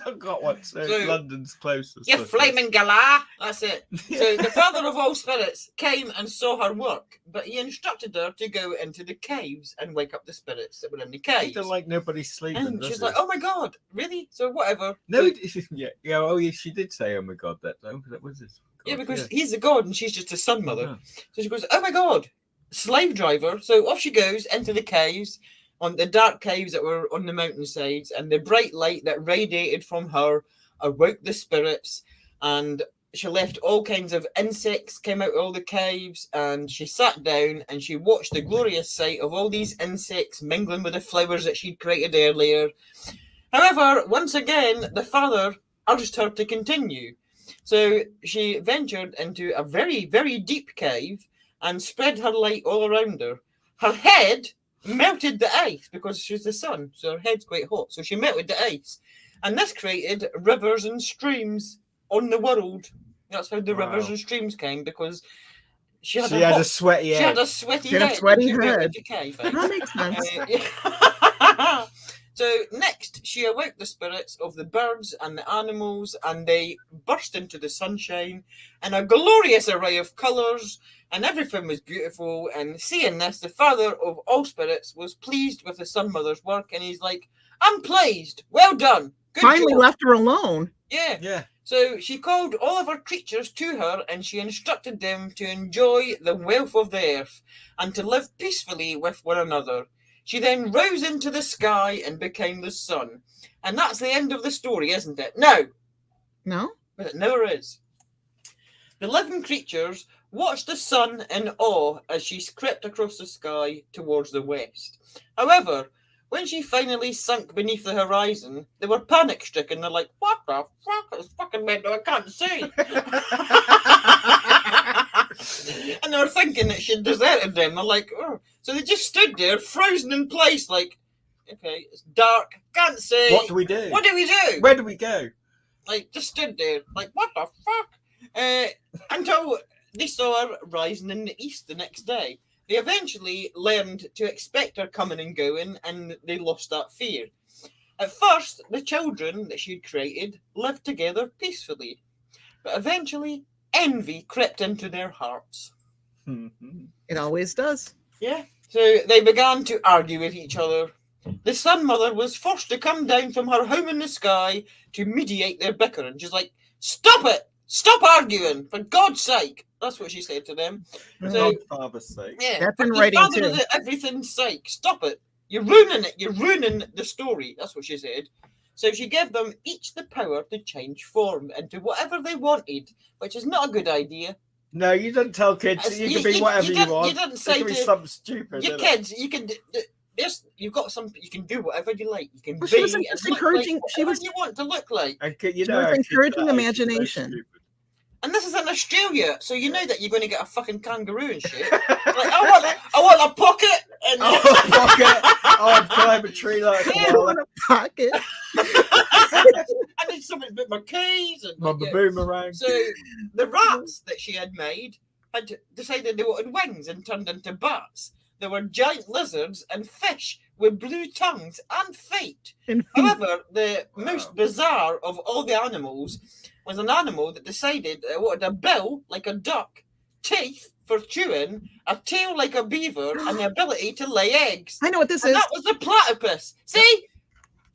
C: I've got one. So London's closest.
B: You flaming galah. That's it. So the father of all spirits came and saw her work, but he instructed her to go into the caves and wake up the spirits that were in the
C: He
B: caves.
C: don't like nobody sleeping.
B: And
C: does
B: she's
C: he?
B: like, "Oh my god, really?" So whatever.
C: No, yeah. Oh, yeah. She did say, "Oh my god," that time. That was this.
B: Yeah, because he's a god and she's just a Sun Mother.
C: Yeah.
B: So she goes, "Oh my god, slave driver." So off she goes into the caves, on the dark caves that were on the mountainsides, and the bright light that radiated from her awoke the spirits, and she left all kinds of insects came out of all the caves, and she sat down and she watched the glorious sight of all these insects mingling with the flowers that she'd created earlier. However, once again, the father urged her to continue. So she ventured into a very, very deep cave and spread her light all around her. Her head melted the ice because she's the sun, so her head's quite hot. So she melted the ice, and this created rivers and streams on the world. That's how the rivers and streams came, because she had a
C: sweaty head.
B: She had a sweaty
D: She had a
B: head.
D: sweaty
B: She melted
D: head.
B: the cave
D: That
B: ice.
D: makes sense.
B: Yeah. So next, she awoke the spirits of the birds and the animals, and they burst into the sunshine in a glorious array of colours, and everything was beautiful. And seeing this, the father of all spirits was pleased with the Sun Mother's work, and he's like, "I'm pleased. Well done. Good
D: Finally
B: job."
D: left her alone.
B: Yeah.
C: Yeah.
B: So she called all of her creatures to her, and she instructed them to enjoy the wealth of the earth and to live peacefully with one another. She then rose into the sky and became the sun. And that's the end of the story, isn't it? No,
D: No?
B: but it never is. The living creatures watched the sun in awe as she crept across the sky towards the west. However, when she finally sunk beneath the horizon, they were panic-stricken. They're like, "What the fuck? It's fucking mental, I can't see." And they were thinking that she'd deserted them. They're like, "Oh." So they just stood there, frozen in place, like, "Okay, it's dark, can't see.
C: What do we do?
B: What do we do?"
C: Where do we go?
B: like just stood there, like what the fuck? Until they saw her rising in the east the next day. They eventually learned to expect her coming and going, and they lost that fear. At first, the children that she'd created lived together peacefully, but eventually, envy crept into their hearts.
D: It always does.
B: Yeah. So they began to argue with each other. The Sun Mother was forced to come down from her home in the sky to mediate their bickering. She's like, "Stop it! Stop arguing! For God's sake!" That's what she said to them.
C: For
B: So,
C: Godfather's sake.
B: yeah,
D: That's in
B: for the
D: writing,
B: father
D: too.
B: of everything's sake, stop it! You're ruining it. You're ruining the story. That's what she said. So she gave them each the power to change form into whatever they wanted, which is not a good idea.
C: No, you don't tell kids you can be whatever you want.
B: You didn't
C: It
B: say
C: can be
B: to
C: something stupid.
B: your kids, you can. You've got some. You can do whatever you like. You can
D: Well,
B: be.
D: she wasn't just
B: and look
D: encouraging-
B: Like
D: she
B: whatever
D: was-
B: you want to look like.
C: And
D: She was encouraging imagination.
B: And this is in Australia, so you know that you're going to get a fucking kangaroo and shit. Like, I want a pocket. And
C: I'd climb a tree like a
B: Yeah.
C: koala.
D: In a pocket.
B: I need something with my keys and
C: My boomerang.
B: So the rats that she had made had decided they wanted wings and turned into bats. There were giant lizards and fish with blue tongues and feet.
D: And
B: However, the most bizarre of all the animals was an animal that decided it wanted a bill like a duck, teeth for chewing, a tail like a beaver, and the ability to lay eggs.
D: I know what this
B: And
D: is.
B: that was the platypus. See?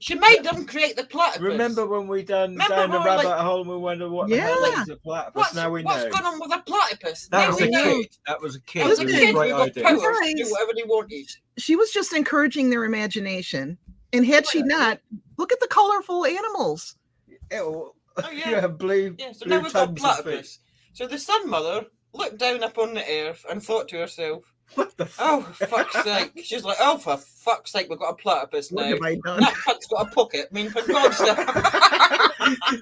B: She made them create the platypus.
C: Remember when we done
B: Remember
C: down the
B: how,
C: rabbit
B: like-
C: hole and we wondered what
D: Yeah.
C: the hell is a platypus? Now we
B: what's
C: know.
B: going on with a platypus?
C: That
B: Now
C: was
B: we
C: a
B: know.
C: kid. That was a kid.
B: That was a
C: It was
B: kid
C: a
B: who
C: great
B: got
C: idea.
B: powers to
D: Guys.
B: do whatever they wanted.
D: She was just encouraging their imagination. And had she not, look at the colorful animals.
C: Ew.
B: Oh, yeah.
C: You have blue,
B: Yeah, so
C: blue
B: now we've got
C: tongues and feet.
B: platypus. So the Sun Mother looked down upon the earth and thought to herself,
C: What the fuck?
B: "Oh, for fuck's sake." She's like, "Oh, for fuck's sake, we've got a platypus
D: What
B: now.
D: have I done?
B: That cunt's got a pocket. I mean, for God's sake."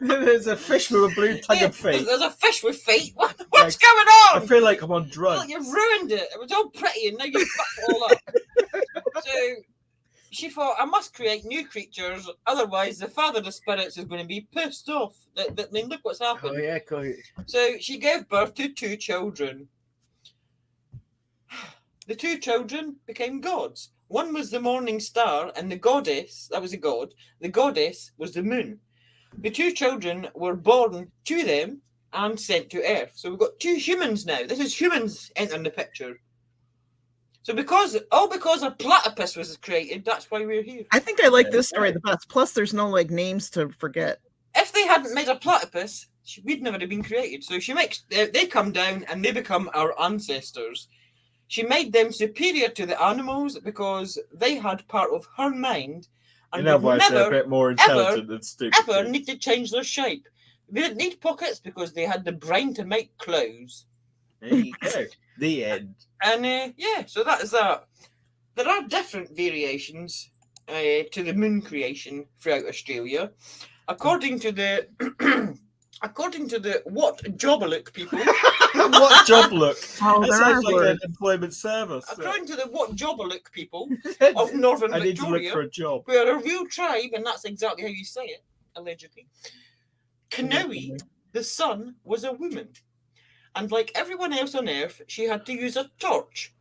C: There's a fish with a blue tongue and feet.
B: There's a fish with feet. What's going on?
C: I feel like I'm on
B: Well,
C: drugs.
B: you've ruined it. It was all pretty and now you've fucked it all up. So she thought, I must create new creatures, otherwise the father of the spirits is going to be pissed off. I mean, look what's happened.
C: Oh yeah, cool.
B: So she gave birth to 2 children. The 2 children became gods. One was the morning star, and the goddess, that was a god, the goddess was the moon. The 2 children were born to them and sent to Earth. So we've got 2 humans now. This is humans entering the picture. So because a platypus was created, that's why we're here.
D: I think I like this story the best. Plus, there's no like names to forget.
B: If they hadn't made a platypus, we'd never have been created. So they come down and they become our ancestors. She made them superior to the animals because they had part of her mind, and
C: In other words, they're a
B: never,
C: bit more intelligent than stupid.
B: ever need to change their shape. They didn't need pockets because they had the brain to make clothes.
C: There you go. The end.
B: And yeah, so that is that. There are different variations to the moon creation throughout Australia, according to the what Jobaluk people.
C: What job look?
D: Oh,
C: That
D: there
C: sounds
D: are
C: like an
D: words.
C: employment service.
B: According to the what Jobaluk people of northern
C: I need to look
B: Victoria,
C: for a job.
B: we are a real tribe, and that's exactly how you say it, allegedly. Kanoe, the sun, was a woman. And like everyone else on Earth, she had to use a torch.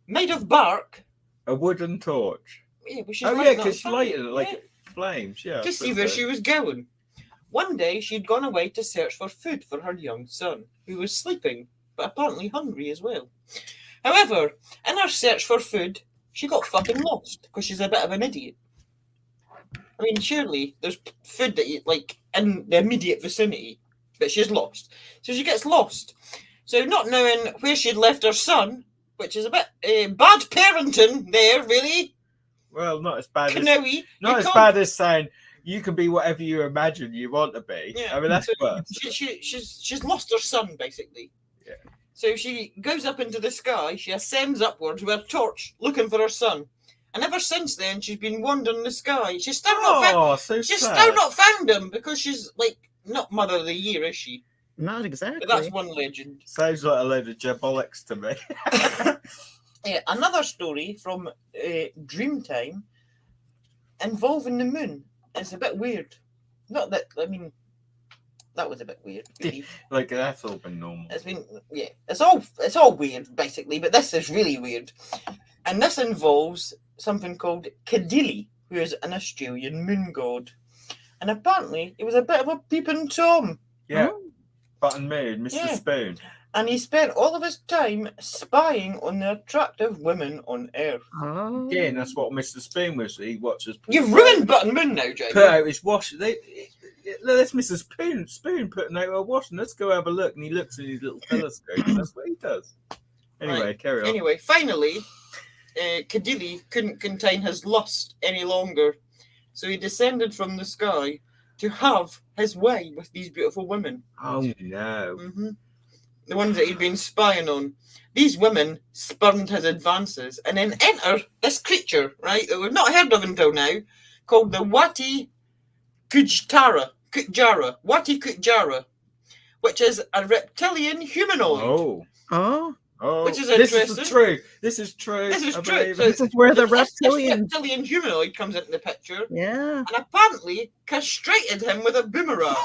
B: Made of bark.
C: A wooden torch.
B: Yeah, but she's
C: Oh yeah,
B: lighting
C: because
B: up
C: she lighted it
B: fire.
C: like
B: Yeah,
C: flames. Yeah.
B: to see where she was going. One day, she'd gone away to search for food for her young son, who was sleeping, but apparently hungry as well. However, in her search for food, she got fucking lost because she's a bit of an idiot. I mean, surely there's food that you like in the immediate vicinity, but she's lost. So she gets lost. So not knowing where she'd left her son, which is a bit bad parenting there, really.
C: Well, not as bad as
B: Kanoe,
C: not
B: you
C: as
B: can't-
C: bad as saying you can be whatever you imagine you want to be.
B: Yeah.
C: I mean that's worse.
B: She's lost her son basically.
C: Yeah.
B: So she goes up into the sky. She ascends upwards with a torch, looking for her son. And ever since then, she's been wandering the sky. She's still not found.
C: Oh, so
B: She's
C: sad.
B: still not found him because she's like not Mother of the Year, is she?
D: Not exactly.
B: But that's one legend.
C: Sounds like a load of jabolics to me.
B: Another story from Dreamtime involving the moon. It's a bit weird. Not that I mean, That was a bit weird. Really.
C: Like that's all been normal.
B: It's all weird basically, but this is really weird, and this involves something called Cadilly, who is an Australian moon god, and apparently he was a bit of a peeping Tom.
C: Yeah, Button Moon, Mr.
B: Yeah.
C: Spoon.
B: And he spent all of his time spying on the attractive women on Earth.
D: Oh.
C: Again, that's what Mr. Spoon was. He watches.
B: You've ruined Button Moon now, Jamie.
C: Put out his wash. That's Mr. Spoon putting out a wash, and let's go have a look. And he looks in his little telescope. That's what he does. Anyway,
B: Right.
C: carry on.
B: Anyway, finally, Cadilly couldn't contain his lust any longer, so he descended from the sky to have his way with these beautiful women.
C: Oh no!
B: The ones that he'd been spying on. These women spurned his advances, and then enter this creature, right, that we've not heard of until now, called the Wati Kujara, Wati Kujara, which is a reptilian humanoid.
D: Oh.
B: Which is
C: this
B: interesting.
C: is true. This is true.
B: This is
C: I
B: true.
C: believe
B: So
C: it.
D: This is where the
B: This
D: reptilian.
B: reptilian humanoid comes into the picture,
D: Yeah.
B: and apparently castrated him with a boomerang.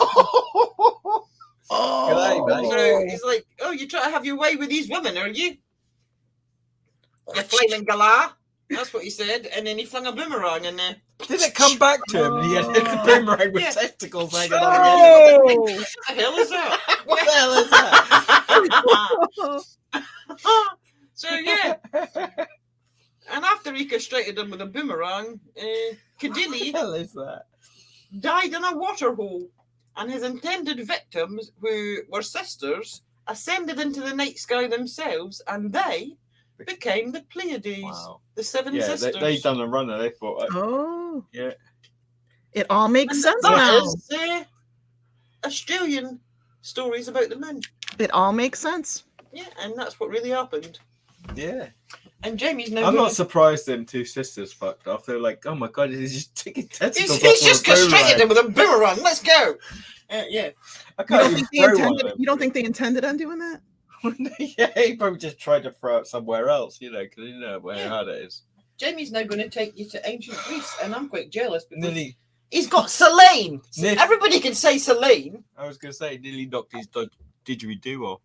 C: G'day, mate.
B: So he's like, "Oh, you try to have your way with these women, are you? You flaming galah." That's what he said, and then he flung a boomerang in there.
C: Did it come back to him? And he had a boomerang with
B: Yeah.
C: testicles hanging on the end.
D: Oh.
B: What the hell is that?
C: What the hell is that?
B: So yeah, and after he castrated him with a boomerang,
C: What
B: Cadilly
C: the hell is that?
B: died in a waterhole, and his intended victims, who were sisters, ascended into the night sky themselves, and they became the Pleiades,
C: Wow.
B: the seven
C: Yeah,
B: sisters.
C: they done a runner. They thought,
D: Oh.
C: yeah.
D: It all makes
B: And
D: sense
B: that
D: now.
B: is Australian stories about the moon.
D: It all makes sense.
B: Yeah, and that's what really happened.
C: Yeah.
B: And Jamie's now.
C: I'm
B: gonna-
C: not surprised them two sisters fucked off. They're like, oh my god, he's just taking testicles
B: He's
C: off
B: just
C: of a
B: castrated him
C: boomerang.
B: with a boomerang. Let's go. Yeah.
C: I
D: You
C: can't
D: don't,
C: even
D: think they
C: throw one
D: intended,
C: of
D: you don't think they intended on doing that?
C: them. Yeah, he probably just tried to throw it somewhere else, because you know how
B: Yeah.
C: hard it is.
B: Jamie's now going to take you to ancient Greece, and I'm quite jealous because
C: Nearly,
B: he's got Selene.
C: Nearly-
B: Everybody can say Selene.
C: I was going to say, nearly knocked his didgeridoo off.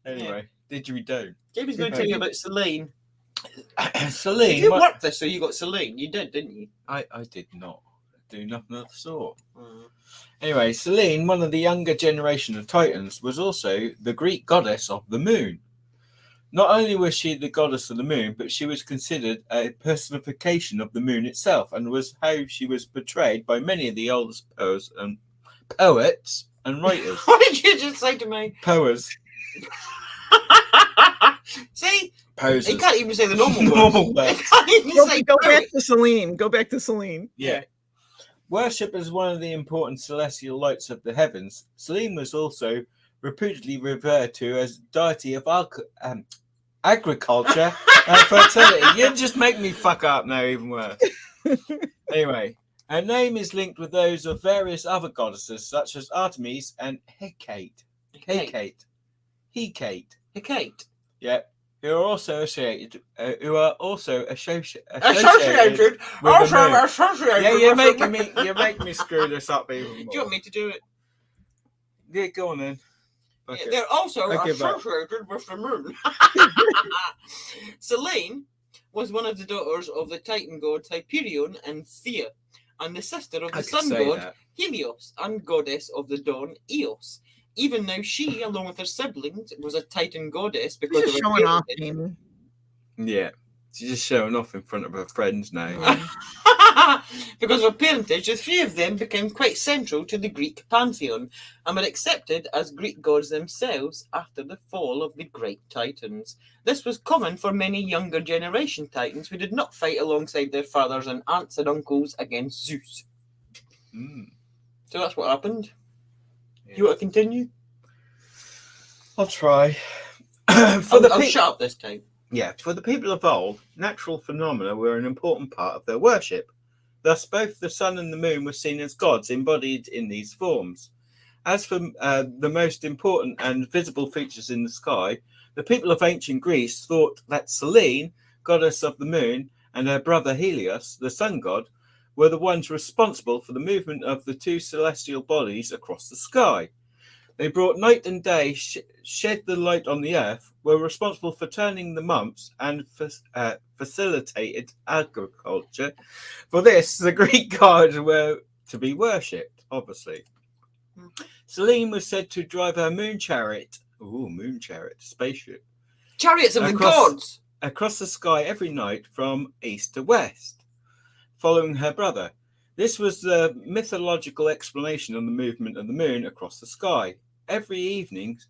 C: Anyway, didgeridoo.
B: Jamie's going to tell you about Selene. Did
C: Celine,
B: you work this so you got Selene? You did, didn't you?
C: I did not do nothing of the sort. Anyway, Selene, one of the younger generation of Titans, was also the Greek goddess of the moon. Not only was she the goddess of the moon, but she was considered a personification of the moon itself, and was how she was portrayed by many of the oldest poets and writers.
B: What did you just say to me?
C: Poets.
B: See?
C: Posers.
B: He can't even say the normal
C: Normal
B: words.
C: words.
B: He can't even say
D: Go back
B: poet.
D: to Celine. Go back to Celine.
C: Yeah. Worship as one of the important celestial lights of the heavens, Selene was also reputedly referred to as deity of agriculture and fertility. You just make me fuck up now even worse. Anyway, her name is linked with those of various other goddesses such as Artemis and Hecate.
B: Hecate.
C: Yeah. Who are also associated with the
B: Associated. Also
C: moon.
B: associated.
C: Yeah,
B: with the-
C: you're making me screw this up even more.
B: Do you want me to do it?
C: Yeah, go on then. Fuck
B: Yeah,
C: it.
B: they're also
C: I give up.
B: associated with the moon. Selene was one of the daughters of the Titan gods Hyperion and Thea, and the sister of
C: I
B: the
C: could
B: sun
C: say
B: god
C: that.
B: Helios and goddess of the dawn Eos. Even though she, along with her siblings, was a Titan goddess because
D: You're just
B: of her
D: showing off,
B: parentage.
D: Amy.
C: Yeah. She's just showing off in front of her friends now.
B: Because of her parentage, the three of them became quite central to the Greek pantheon and were accepted as Greek gods themselves after the fall of the great Titans. This was common for many younger generation Titans who did not fight alongside their fathers and aunts and uncles against Zeus. So that's what happened. You want to continue?
C: I'll try.
B: I'll shut up this time.
C: Yeah, for the people of old, natural phenomena were an important part of their worship. Thus, both the sun and the moon were seen as gods embodied in these forms. As for the most important and visible features in the sky, the people of ancient Greece thought that Selene, goddess of the moon, and her brother Helios, the sun god, were the ones responsible for the movement of the two celestial bodies across the sky. They brought night and day, shed the light on the earth, were responsible for turning the months, and facilitated agriculture. For this, the Greek gods were to be worshipped, obviously. Selene was said to drive her moon chariot, spaceship,
B: Chariots of the
C: Across-
B: gods.
C: across the sky every night from east to west, following her brother. This was the mythological explanation of the movement of the moon across the sky. Every evening,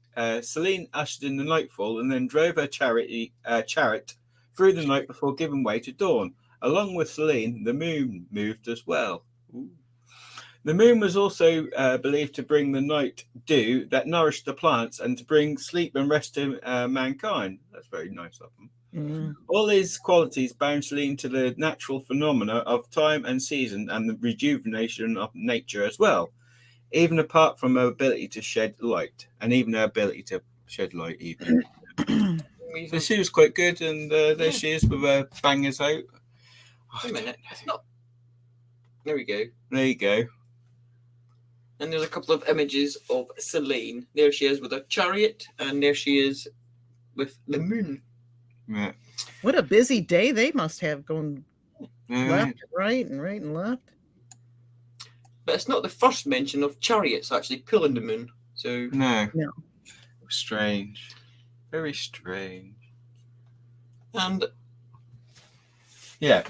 C: Selene ushered in the nightfall and then drove her chariot through the night before giving way to dawn. Along with Selene, the moon moved as well. Ooh. The moon was also believed to bring the night dew that nourished the plants and to bring sleep and rest to mankind. That's very nice of them.
D: Mm.
C: All these qualities bound Selene to the natural phenomena of time and season and the rejuvenation of nature as well, even apart from her ability to shed light, and even her ability to shed light even. So she was quite good, and there she is with her bangers out.
B: Wait a minute. It's not. There we go.
C: There you go.
B: And there's a couple of images of Selene. There she is with a chariot, and there she is with the moon.
C: Yeah.
D: What a busy day they must have, going
C: Yeah.
D: left and right and right and left.
B: But it's not the first mention of chariots actually pulling the moon. So
C: No.
D: No.
C: Strange. Very strange.
B: and
C: Yeah.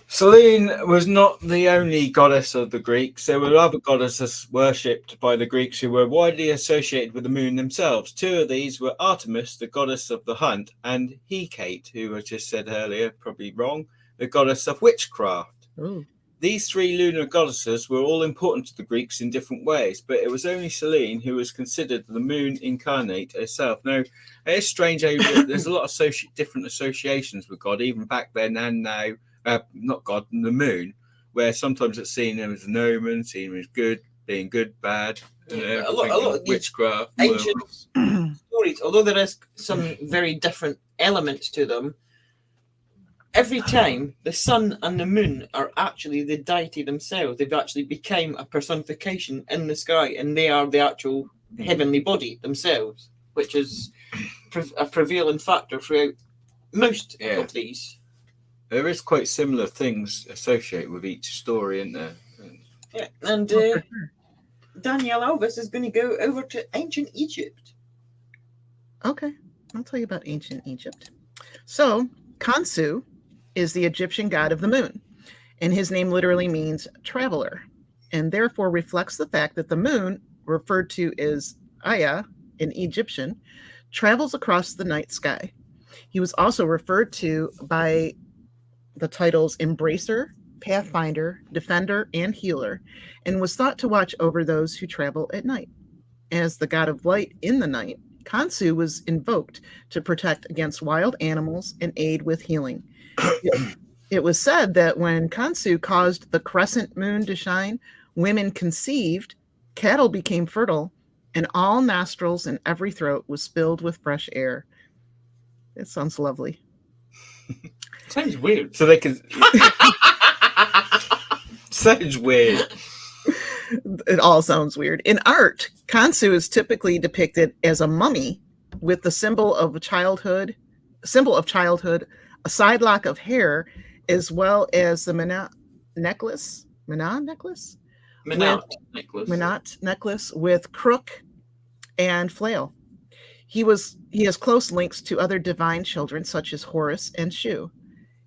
C: Selene was not the only goddess of the Greeks. There were other goddesses worshipped by the Greeks who were widely associated with the moon themselves. Two of these were Artemis, the goddess of the hunt, and Hecate, who I just said earlier, probably wrong, the goddess of witchcraft.
D: Ooh.
C: These three lunar goddesses were all important to the Greeks in different ways, but it was only Selene who was considered the moon incarnate herself. Now, it's strange how there's a lot of different associations with God, even back then and now. Not God, the moon, where sometimes it's seen as an omen, seen as good, being good, bad,
B: a lot of these
C: witchcraft,
B: ancient stories, although there is some very different elements to them, every time the sun and the moon are actually the deity themselves. They've actually become a personification in the sky, and they are the actual heavenly body themselves, which is a prevailing factor throughout most of these.
C: There is quite similar things associated with each story, isn't there?
B: Yeah, and Danielle Alves is going to go over to ancient Egypt.
D: Okay, I'll tell you about ancient Egypt. So, Khonsu is the Egyptian god of the moon, and his name literally means traveler, and therefore reflects the fact that the moon, referred to as Aya in Egyptian, travels across the night sky. He was also referred to by the titles Embracer, Pathfinder, Defender, and Healer, and was thought to watch over those who travel at night. As the god of light in the night, Khonsu was invoked to protect against wild animals and aid with healing. It was said that when Khonsu caused the crescent moon to shine, women conceived, cattle became fertile, and all nostrils and every throat was filled with fresh air. It sounds lovely.
B: Sounds weird.
C: So they can. Sounds weird.
D: It all sounds weird. In art, Khonsu is typically depicted as a mummy with the symbol of childhood, a side lock of hair, as well as the Menat necklace with crook and flail. He has close links to other divine children such as Horus and Shu.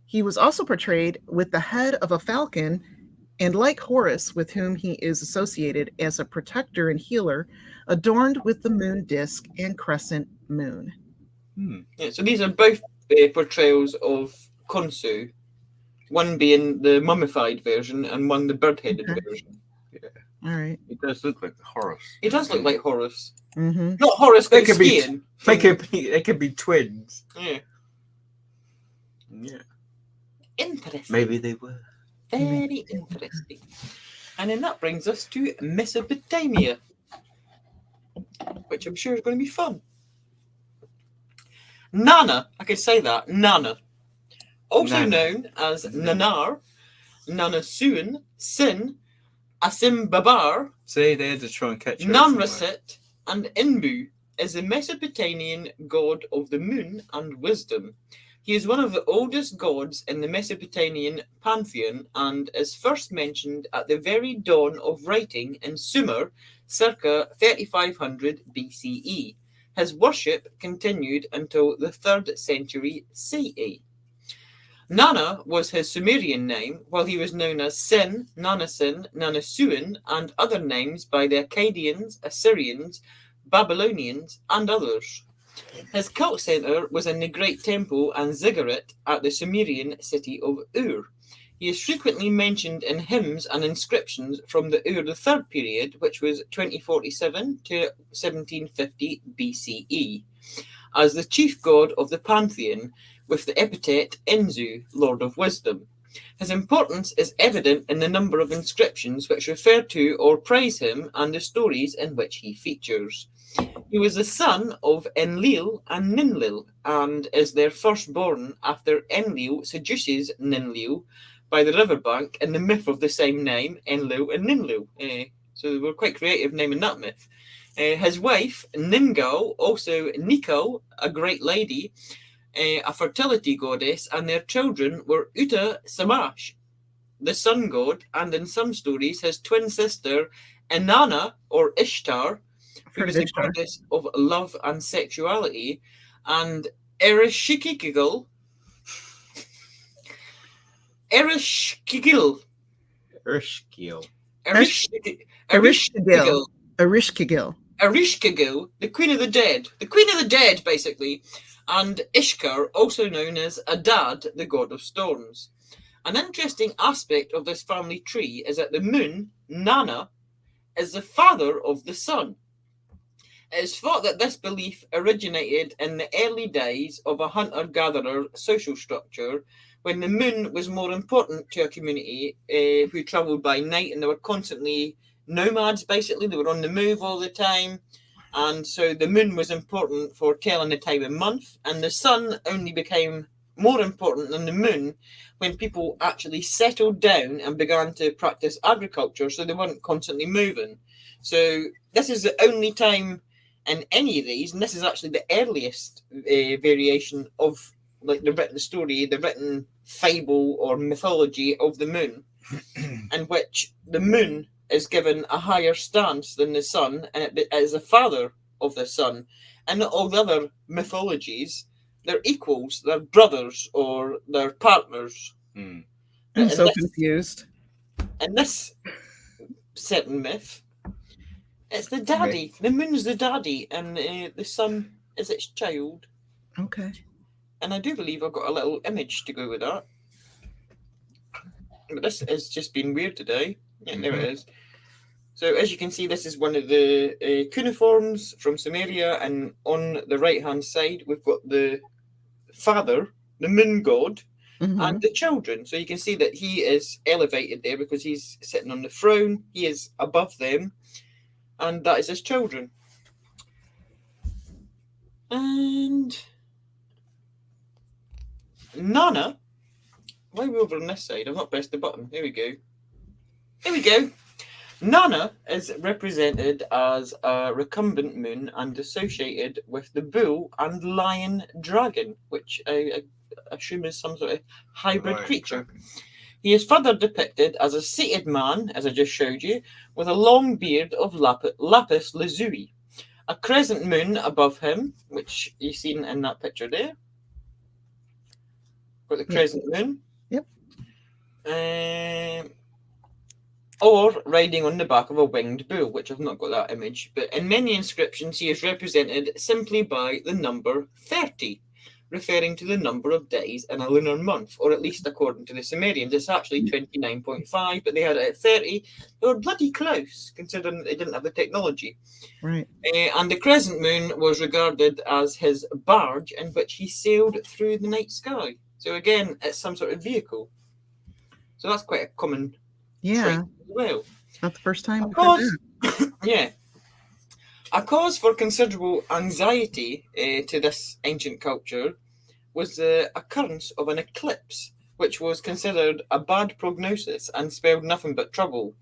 D: He was also portrayed with the head of a falcon, and like Horus, with whom he is associated as a protector and healer, adorned with the moon disk and crescent moon.
B: Yeah, so these are both portrayals of Khonsu, one being the mummified version and one the bird-headed version.
C: Yeah.
D: All right.
C: It does look like Horus.
B: He does look like Horus.
D: Mm-hmm.
B: Not Horus,
C: They
B: but
C: could be-
B: skiing.
C: They could be twins.
B: Yeah.
C: Yeah.
B: Interesting.
C: Maybe they were.
B: Very interesting. And then that brings us to Mesopotamia, which I'm sure is going to be fun. Nana, I could say that, Nana, also
C: Nana.
B: known as Nanar, Nanasuan, Sin, Asimbabar,
C: See, they had to try and catch her somewhere.
B: Namrasit, and Inbu is the Mesopotamian god of the moon and wisdom. He is one of the oldest gods in the Mesopotamian pantheon and is first mentioned at the very dawn of writing in Sumer, circa 3500 BCE. His worship continued until the 3rd century CE. Nana was his Sumerian name, while he was known as Sin, Nanasin, Nanasuan, and other names by the Akkadians, Assyrians, Babylonians, and others. His cult center was in the Great Temple and Ziggurat at the Sumerian city of Ur. He is frequently mentioned in hymns and inscriptions from the Ur III period, which was 2047 to 1750 BCE, as the chief god of the pantheon, with the epithet Enzu, Lord of Wisdom. His importance is evident in the number of inscriptions which refer to or praise him and the stories in which he features. He was the son of Enlil and Ninlil, and is their firstborn after Enlil seduces Ninlil by the riverbank in the myth of the same name, Enlil and Ninlil. So they were quite creative naming that myth. His wife, Ningal, also Nico, a great lady, a fertility goddess, and their children were Uta Samash, the sun god, and in some stories his twin sister Inanna or Ishtar, who was the goddess of love and sexuality, and Ereshkigal,
D: Ereshkigal,
B: the queen of the dead, basically, and Ishkar, also known as Adad, the god of storms. An interesting aspect of this family tree is that the moon, Nana, is the father of the sun. It is thought that this belief originated in the early days of a hunter-gatherer social structure, when the moon was more important to a community who travelled by night, and they were constantly nomads, basically. They were on the move all the time. And so the moon was important for telling the time of month, and the sun only became more important than the moon when people actually settled down and began to practice agriculture, so they weren't constantly moving. So this is the only time in any of these, and this is actually the earliest variation of like the written story, the written fable or mythology of the moon, in which the moon is given a higher stance than the sun, and it is the father of the sun. And all the other mythologies, they're equals, they're brothers, or they're partners.
D: I'm so confused.
B: In this certain myth, it's the daddy. The moon's the daddy, and the sun is its child.
D: Okay.
B: And I do believe I've got a little image to go with that. But this has just been weird today. Yeah, there it is. So as you can see, this is one of the cuneiforms from Sumeria, and on the right-hand side, we've got the father, the moon god, and the children. So you can see that he is elevated there because he's sitting on the throne. He is above them, and that is his children. And Nana, why are we over on this side? I've not pressed the button. There we go. There we go. Nana is represented as a recumbent moon and associated with the bull and lion dragon, which I assume is some sort of hybrid creature. He is further depicted as a seated man, as I just showed you, with a long beard of lapis lazuli, a crescent moon above him, which you've seen in that picture there. Got the crescent moon.
D: Yep.
B: Or riding on the back of a winged bull, which I've not got that image. But in many inscriptions, he is represented simply by the number 30, referring to the number of days in a lunar month, or at least according to the Sumerians. It's actually 29.5, but they had it at 30. They were bloody close, considering they didn't have the technology.
D: Right.
B: And the crescent moon was regarded as his barge in which he sailed through the night sky. So again, it's some sort of vehicle. So that's quite a common trait. Well,
D: not the first time.
B: Yeah. A cause for considerable anxiety to this ancient culture was the occurrence of an eclipse which was considered a bad prognosis and spelled nothing but trouble.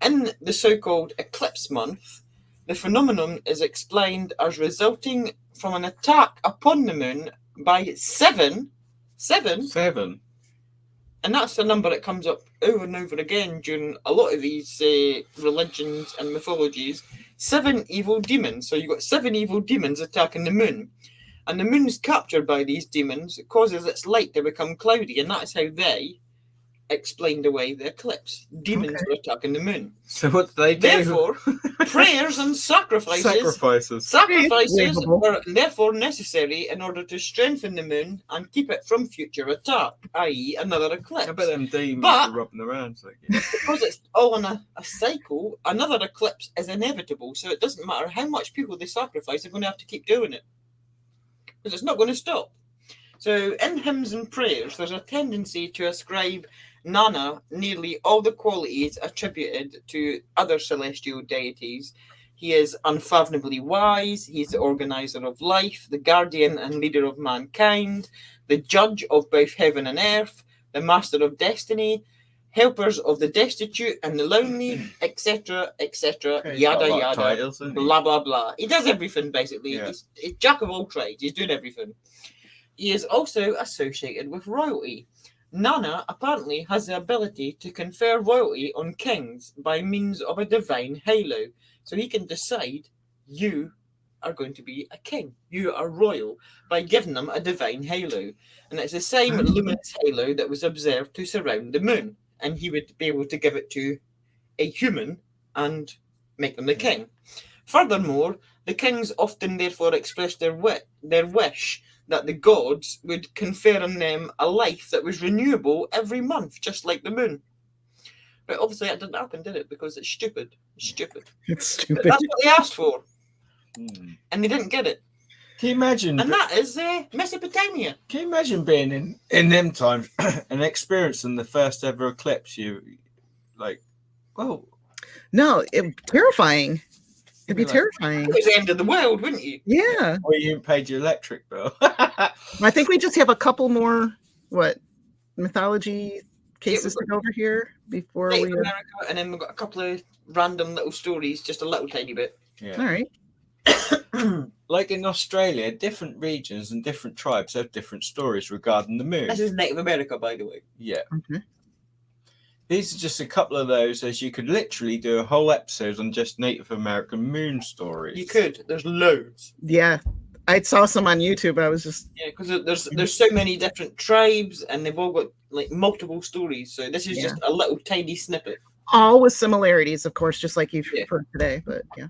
B: In the so-called eclipse month, the phenomenon is explained as resulting from an attack upon the moon by seven, and that's the number that comes up over and over again during a lot of these religions and mythologies. 7 evil demons. So you've got 7 evil demons attacking the moon. And the moon is captured by these demons. It causes its light to become cloudy. And that's how they explained away the eclipse. Demons were attacking the moon.
C: So what did they do?
B: Therefore, prayers and sacrifices were therefore necessary in order to strengthen the moon and keep it from future attack, i.e. another eclipse.
C: I bet them demons are rubbing around. So
B: because it's all on a cycle, another eclipse is inevitable. So it doesn't matter how much people they sacrifice, they're going to have to keep doing it. Because it's not going to stop. So in hymns and prayers, there's a tendency to ascribe Nana nearly all the qualities attributed to other celestial deities. He is unfathomably wise, he's the organizer of life, the guardian and leader of mankind, the judge of both heaven and earth, the master of destiny, helpers of the destitute and the lonely, etc., etc., yada yada,
C: titles,
B: blah blah blah. He does everything basically.
C: Yeah.
B: He's jack of all trades, he's doing everything. He is also associated with royalty. Nana apparently has the ability to confer royalty on kings by means of a divine halo. So he can decide you are going to be a king. You are royal by giving them a divine halo. And it's the same luminous halo that was observed to surround the moon. And he would be able to give it to a human and make them the king. Furthermore, the kings often therefore express their wish that the gods would confer on them a life that was renewable every month, just like the moon. But obviously that didn't happen, did it? Because it's stupid. It's stupid.
D: It's stupid.
B: But that's what they asked for. And they didn't get it.
C: Can you imagine?
B: And that is Mesopotamia.
C: Can you imagine being in them times and experiencing the first ever eclipse?
D: No, terrifying. It'd be terrifying.
B: It was the end of the world, wouldn't you?
D: Yeah.
C: Or you haven't paid your electric bill.
D: I think we just have a couple more, mythology cases to go over here before
B: Native
D: we...
B: America, and then we've got a couple of random little stories, just a little tiny bit.
C: Yeah.
D: All right.
C: Like in Australia, different regions and different tribes have different stories regarding the moon.
B: This is Native America, by the way.
C: Yeah.
D: Okay.
C: These are just a couple of those, as you could literally do a whole episode on just Native American moon stories.
B: You could. There's loads.
D: Yeah. I saw some on YouTube. I was just...
B: Yeah, because there's so many different tribes, and they've all got like multiple stories. So this is just a little tiny snippet.
D: All with similarities, of course, just like you've heard today. But yeah.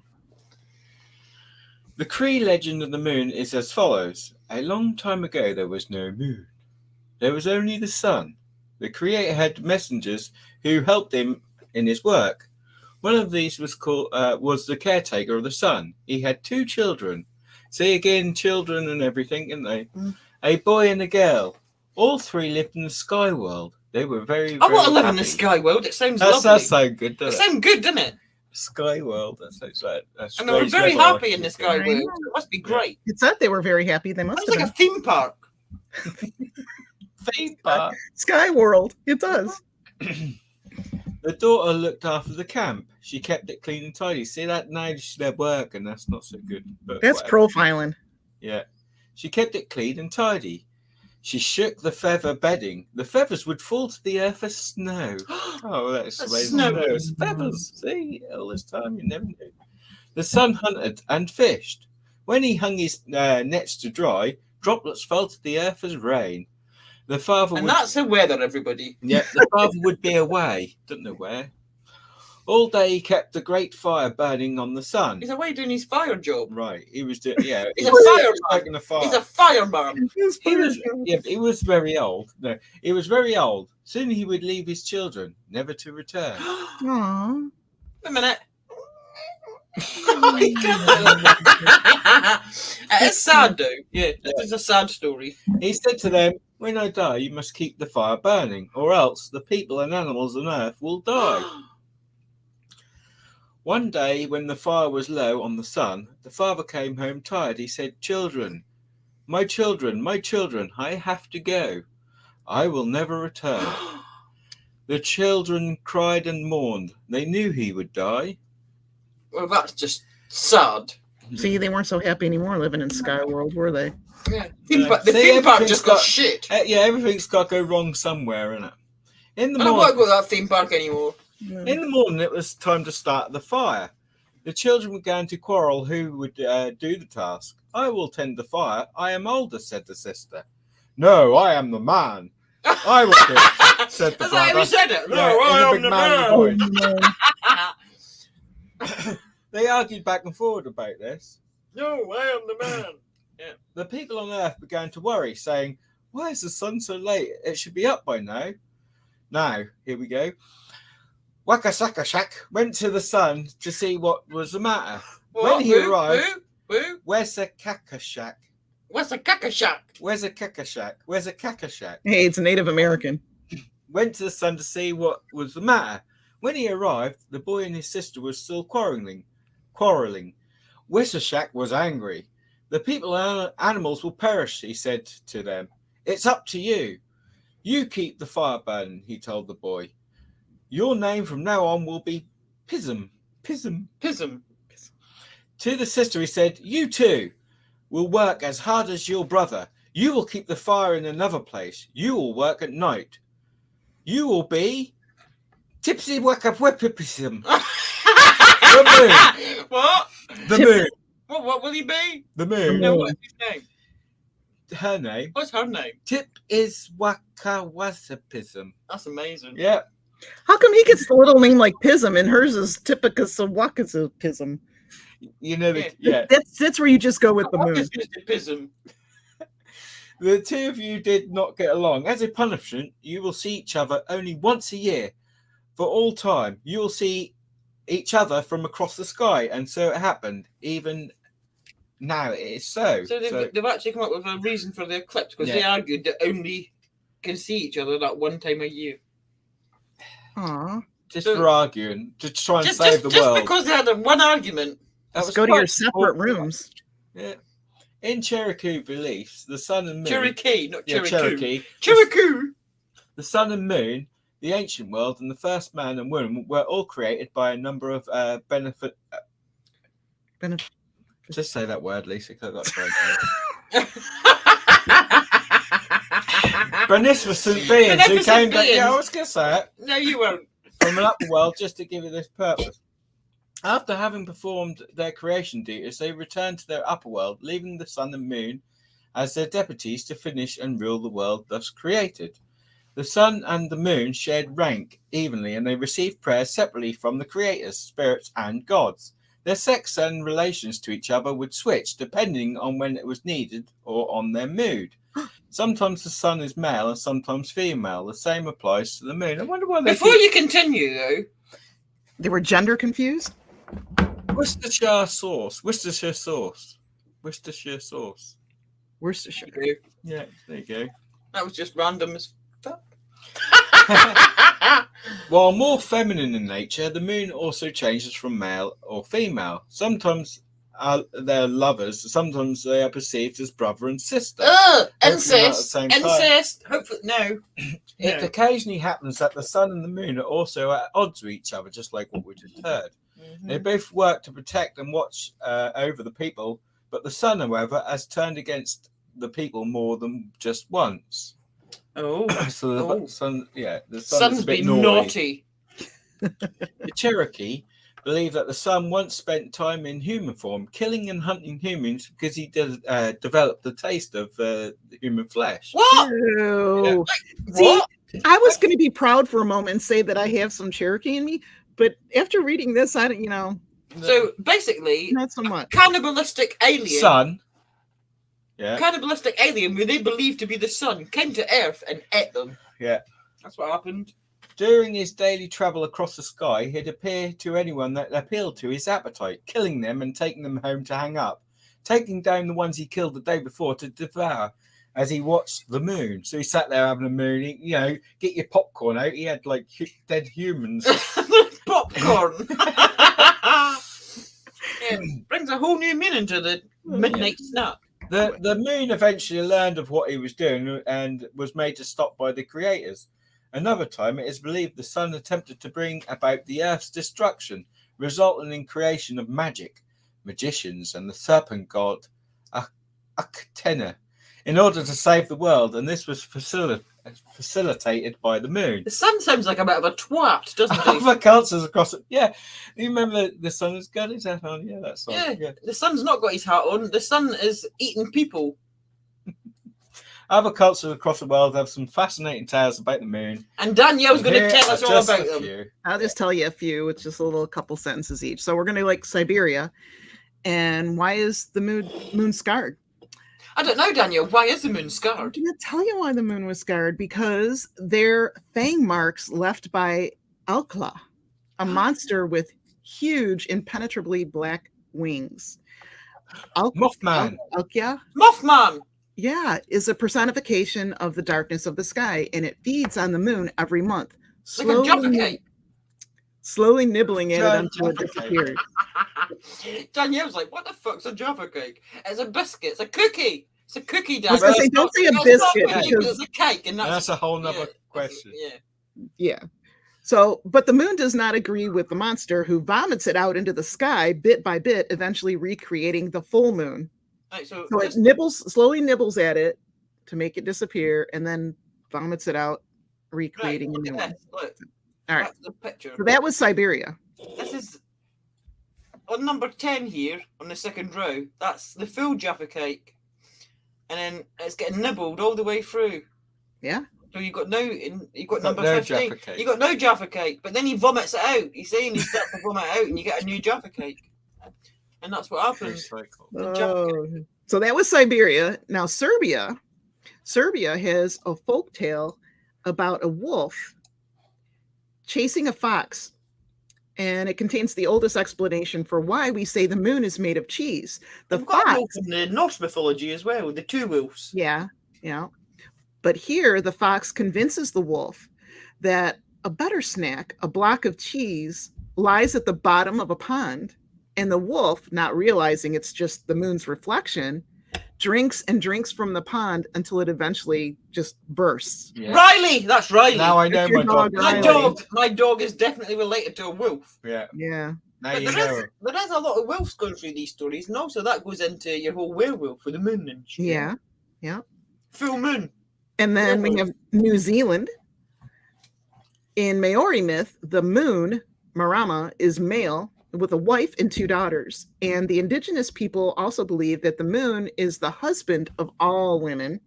C: The Cree legend of the moon is as follows. A long time ago, there was no moon. There was only the sun. The Creator had messengers who helped him in his work. One of these was the caretaker of the sun. He had 2 children. See again, children and everything, didn't they? A boy and a girl. All 3 lived in the sky world. They were very,
B: I want to live
C: happy.
B: in the sky world. It sounds
C: That
B: lovely.
C: does sound good, doesn't
B: It
C: it?
B: sounds good, doesn't it?
C: Sky world. That sounds like
B: And they were very happy in the sky world. It must be great.
D: It said they were very happy. They must
B: Sounds
D: have
B: like a theme park.
C: theme park.
D: Sky World. It does.
C: The daughter looked after the camp. She kept it clean and tidy. See that now she's at work, and that's not so good. But
D: That's
C: whatever.
D: profiling.
C: Yeah. She kept it clean and tidy. She shook the feather bedding. The feathers would fall to the earth as snow. Oh, that's the way
B: snow.
C: snow is. Feathers. See, all this time you never knew. The son hunted and fished. When he hung his nets to dry, droplets fell to the earth as rain. The father
B: And
C: would...
B: that's the weather, everybody.
C: Yeah, the father would be away. Don't know where. All day he kept the great fire burning on the sun.
B: He's away doing his fire job.
C: Right, he was doing. Yeah,
B: He's a fireman.
C: lighting a fire.
B: He's a fireman.
C: He was very old. No, he was very old. Soon he would leave his children, never to return.
D: Aww.
B: A minute. It's sad though. Yeah, this is a sad story.
C: He said to them, "When I die, you must keep the fire burning, or else the people and animals on earth will die." One day, when the fire was low on the sun, the father came home tired. He said, my children, I have to go. I will never return. The children cried and mourned. They knew he would die.
B: Well, that's just sad.
D: See, they weren't so happy anymore living in Sky World, were they?
B: Yeah.
C: Yeah.
B: The
C: See,
B: theme park
C: everything's
B: just got
C: got-
B: shit.
C: Yeah, everything's got to go wrong somewhere, innit? In the
B: I don't want to
C: morning,
B: go to that theme park anymore.
C: it was time to start the fire. The children began to quarrel who would do the task. I will tend the fire. I am older, said the sister. No, I am the man. I will do it, said the
B: That's how
C: brother.
B: you said it. No,
C: Yeah, in a
B: I am
C: big
B: the
C: manly
B: man.
C: voice. They argued back and forward about this.
B: No, I am the man.
C: The people on Earth began to worry, saying, why is the sun so late? It should be up by now. Now, here we go. Wakasakashak went to the sun to see what was the matter.
B: What?
C: When he arrived,
B: Who?
C: where's a kakashak?
B: What's a kakashak?
C: Where's a kakashak? Where's a kakashak?
D: Hey, it's a Native American.
C: Went to the sun to see what was the matter. When he arrived, the boy and his sister were still quarreling. Wissashak was angry. The people and animals will perish, he said to them. It's up to you. You keep the fire burning, he told the boy. Your name from now on will be Pism.
B: Pism.
C: To the sister, he said, you too will work as hard as your brother. You will keep the fire in another place. You will work at night. You will be Tipsy Wakapipism. The moon.
B: What?
C: The moon.
B: What will he be?
C: The moon.
B: No, what's his name?
C: Her name.
B: What's her name?
C: Tip is Wakawasapism.
B: That's amazing.
C: Yeah.
D: How come he gets the little name like Pism and hers is Tipicusawakaspism?
C: You know, yeah.
D: That's where you just go with the moon.
B: It's just a pism.
C: The two of you did not get along. As a punishment, you will see each other only once a year. For all time, you will see each other from across the sky. And so it happened. Even now it is so.
B: So they've actually come up with a reason for the eclipse because
C: Yeah.
B: they argued that only can see each other that one time a year.
D: Aw.
C: Just
B: So-
C: for arguing, to try and save the
B: just
C: world.
B: because they had one argument.
C: That
D: Let's
C: was
D: go to
C: quite
D: your separate
C: important.
D: rooms.
C: Yeah. In Cherokee beliefs, the sun and moon.
B: Cherokee, not
C: Yeah,
B: Cherokee.
C: Cherokee.
B: Cherokee.
C: The sun and moon, the ancient world, and the first man and woman were all created by a number of benefit.
D: Benef-
C: Just say that word, Lisa. 'Cause I got beneficent beings who
B: Beneficent
C: came down. Yeah, I
B: beings.
C: was going to say it.
B: No, you won't.
C: From an upper world just to give you this purpose. After having performed their creation duties, they returned to their upper world, leaving the sun and moon as their deputies to finish and rule the world thus created. The sun and the moon shared rank evenly, and they received prayers separately from the creators, spirits, and gods. Their sex and relations to each other would switch depending on when it was needed or on their mood. Sometimes the sun is male and sometimes female. The same applies to the moon. I wonder why they
B: Before you continue, though,
D: They were gender confused?
C: Worcestershire sauce. Worcestershire sauce. Worcestershire sauce.
D: Worcestershire.
C: Yeah, there you go.
B: that was just random as fuck.
C: While more feminine in nature, the moon also changes from male or female. Sometimes they're lovers, sometimes they are perceived as brother and sister.
B: Ugh,
C: Hopefully not at the
B: incest.
C: same time.
B: Incest. Hopefully, no.
C: It
B: No.
C: occasionally happens that the sun and the moon are also at odds with each other, just like what we just heard. They both work to protect and watch over the people, but the sun, however, has turned against the people more than just once.
B: Oh,
C: So the
B: Oh.
C: sun, yeah, the sun is
B: sun's
C: a bit
B: been
C: naughty.
B: naughty.
C: The Cherokee believe that the sun once spent time in human form, killing and hunting humans because he developed the taste of human flesh.
B: What?
D: Ew. See,
B: What?
D: I was going to be proud for a moment and say that I have some Cherokee in me, but after reading this, I don't,
B: So basically,
D: not so much.
B: cannibalistic alien.
C: Sun. Yeah.
B: Cannibalistic alien, who they believed to be the sun, came to Earth and ate them.
C: Yeah.
B: That's what happened.
C: During his daily travel across the sky, he'd appear to anyone that appealed to his appetite, killing them and taking them home to hang up, taking down the ones he killed the day before to devour as he watched the moon. So he sat there having a moon, get your popcorn out. He had like dead humans.
B: Popcorn. Yeah, brings a whole new meaning to the midnight snack.
C: The moon eventually learned of what he was doing and was made to stop by the creators. Another time, it is believed the sun attempted to bring about the Earth's destruction, resulting in creation of magic, magicians, and the serpent god Akhtenna, in order to save the world, and this was facilitated by the moon.
B: The sun sounds like a bit of a twat, doesn't it?
C: Other cultures across it. Yeah, you remember the sun has got his hat on. Yeah, that's right.
B: Yeah, the sun's not got his hat on. The sun is eating people.
C: Other cultures across the world have some fascinating tales about the moon.
B: And Danielle's going to tell us all about them.
D: I'll just tell you a few. It's just a couple sentences each. So we're going to like Siberia. And why is the moon scarred?
B: I don't know, Daniel. Why is the moon
D: I'm
B: scarred?
D: going to tell you why the moon was scarred. Because they're fang marks left by Alkla, a monster with huge, impenetrably black wings.
C: Mothman.
D: Alkya,
B: Mothman!
D: yeah, is a personification of the darkness of the sky, and it feeds on the moon every month,
B: Like a jaffa cake.
D: slowly nibbling at it until it disappears.
B: Danielle's like, what the fuck's a jaffa cake? It's a biscuit. It's a cookie. It's a cookie,
D: I was
B: Daniel.
D: gonna say, don't say a
B: It's
D: biscuit,
B: not a cake,
D: because-
B: it's a cake, and
C: That's a whole nother question.
B: Yeah.
D: Yeah. So, but the moon does not agree with the monster, who vomits it out into the sky bit by bit, eventually recreating the full moon.
B: Right, so
D: So
B: this-
D: it slowly nibbles at it to make it disappear, and then vomits it out, recreating a
B: look
D: new
B: at
D: one.
B: this. Look,
D: All right.
B: that's the picture.
D: So that was Siberia.
B: This is on number 10 here on the second row. That's the full jaffa cake, and then it's getting nibbled all the way through.
D: Yeah.
B: So you got
C: Got
B: number
C: no
B: 15.
C: jaffa cake.
B: You got no jaffa cake, but then he vomits it out. You see, and he starts to vomit out, and you get a new jaffa cake, and that's what happens.
C: Recycle.
B: The jaffa cake.
D: Oh. So that was Siberia. Now Serbia has a folk tale about a wolf chasing a fox, and it contains the oldest explanation for why we say the moon is made of cheese. The
B: We've got a
D: fox,
B: wolf in the Norse mythology as well, the two wolves.
D: yeah. But here, the fox convinces the wolf that a better snack, a block of cheese, lies at the bottom of a pond. And the wolf, not realizing it's just the moon's reflection, drinks and drinks from the pond until it eventually just bursts.
C: Yeah.
B: Riley, that's Riley.
C: Now I know
D: It's your
C: my dog.
D: dog,
B: my
D: Riley.
B: dog is definitely related to a wolf.
C: Yeah.
D: Yeah.
C: Now
B: But
C: you know.
B: there is a lot of wolves going through these stories, and also that goes into your whole werewolf with the moon and shit.
D: Yeah.
B: Full moon.
D: And then we have New Zealand. In Maori myth, the moon, Marama, is male with a wife and 2 daughters. And the indigenous people also believe that the moon is the husband of all women,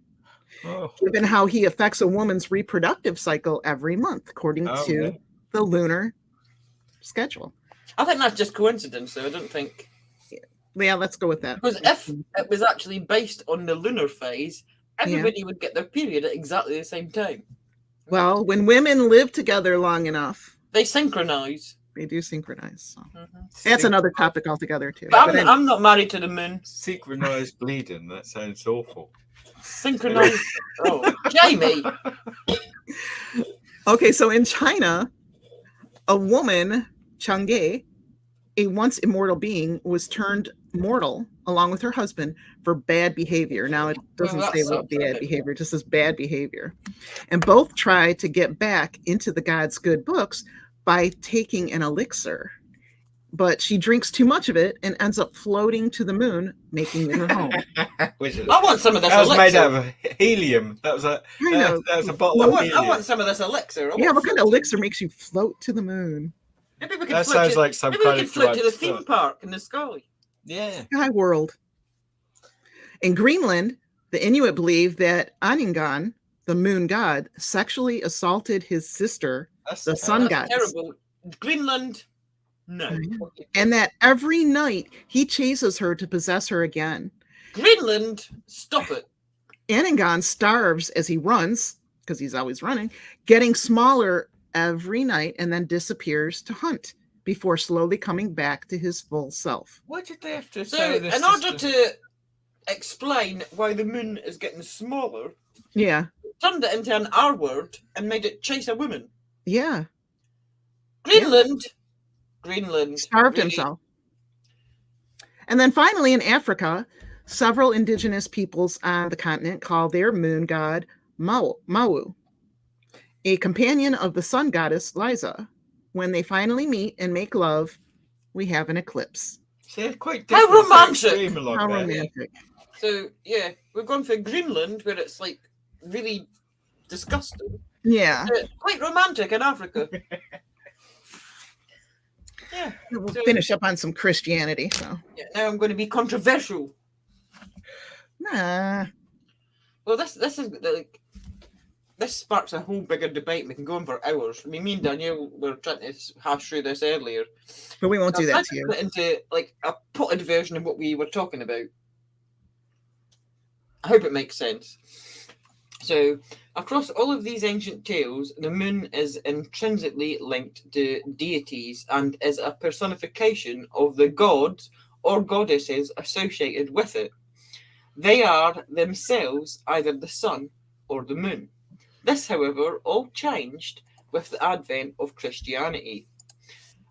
C: Oh.
D: given how he affects a woman's reproductive cycle every month, according
C: Oh,
D: to
C: yeah.
D: the lunar schedule.
B: I think that's just coincidence, though. I don't think.
D: Yeah, let's go with that.
B: Because if it was actually based on the lunar phase, everybody would get their period at exactly the same time.
D: Well, when women live together long enough,
B: They synchronize.
D: they do synchronize. So that's another topic altogether, too.
B: But
D: But
B: I'm not married to the moon.
C: Synchronized bleeding. That sounds awful.
B: Synchronized. Oh, Jamie.
D: Okay, so in China, a woman, Chang'e, a once immortal being, was turned mortal along with her husband for bad behavior. Now, it doesn't
B: Well,
D: say
B: that
D: what
B: sounds
D: bad
B: right.
D: behavior, it just says bad behavior. And both try to get back into the God's good books by taking an elixir. But she drinks too much of it and ends up floating to the moon, making it her home.
B: I want some of this
C: That was made
B: elixir.
C: out of helium. That was a
D: I know.
C: that was a bottle
B: I
C: of
B: want,
C: helium.
B: I want some of this elixir. I
D: Yeah,
B: want
D: what kind of
B: float-
D: elixir makes you float to the moon?
B: Maybe we can
C: That
B: float
C: sounds
B: to,
C: like some
B: maybe
C: kind
B: we can
C: of
B: float to the
C: drugged
B: theme
C: stuff.
B: park in the sky.
C: Yeah.
D: Sky world. In Greenland, the Inuit believe that Aningan, the moon god, sexually assaulted his sister,
C: That's
D: the sun
B: That's
D: goddess,
B: terrible. Greenland, no.
D: and that every night he chases her to possess her again.
B: Greenland, stop it.
D: Aningan starves as he runs, because he's always running, getting smaller every night, and then disappears to hunt before slowly coming back to his full self.
C: Why did they have to
B: So,
C: say this?
B: in order to explain why the moon is getting smaller,
D: Yeah,
B: turned it into an R word and made it chase a woman.
D: yeah.
B: Greenland
D: Starved
B: really-
D: himself. And then finally in Africa, Several indigenous peoples on the continent call their moon god Mawu, a companion of the sun goddess Liza. When they finally meet and make love, we have an eclipse.
C: See, it's quite
B: How
C: different. It's
B: romantic!
C: extreme along
D: How
C: there.
D: romantic.
B: So yeah, we've gone for Greenland, where it's like really disgusting.
D: Yeah.
B: Quite romantic in Africa. Yeah.
D: We'll
B: So-
D: finish up on some Christianity. So
B: Yeah, now I'm going to be controversial.
D: nah.
B: Well, this is like this sparks a whole bigger debate. We can go on for hours. I mean, me and Danielle were trying to hash through this earlier.
D: But we won't do
B: I've
D: that
B: tried
D: to you.
B: put it into like a potted version of what we were talking about. I hope it makes sense. So, across all of these ancient tales, the moon is intrinsically linked to deities and is a personification of the gods or goddesses associated with it. They are themselves either the sun or the moon. This, however, all changed with the advent of Christianity.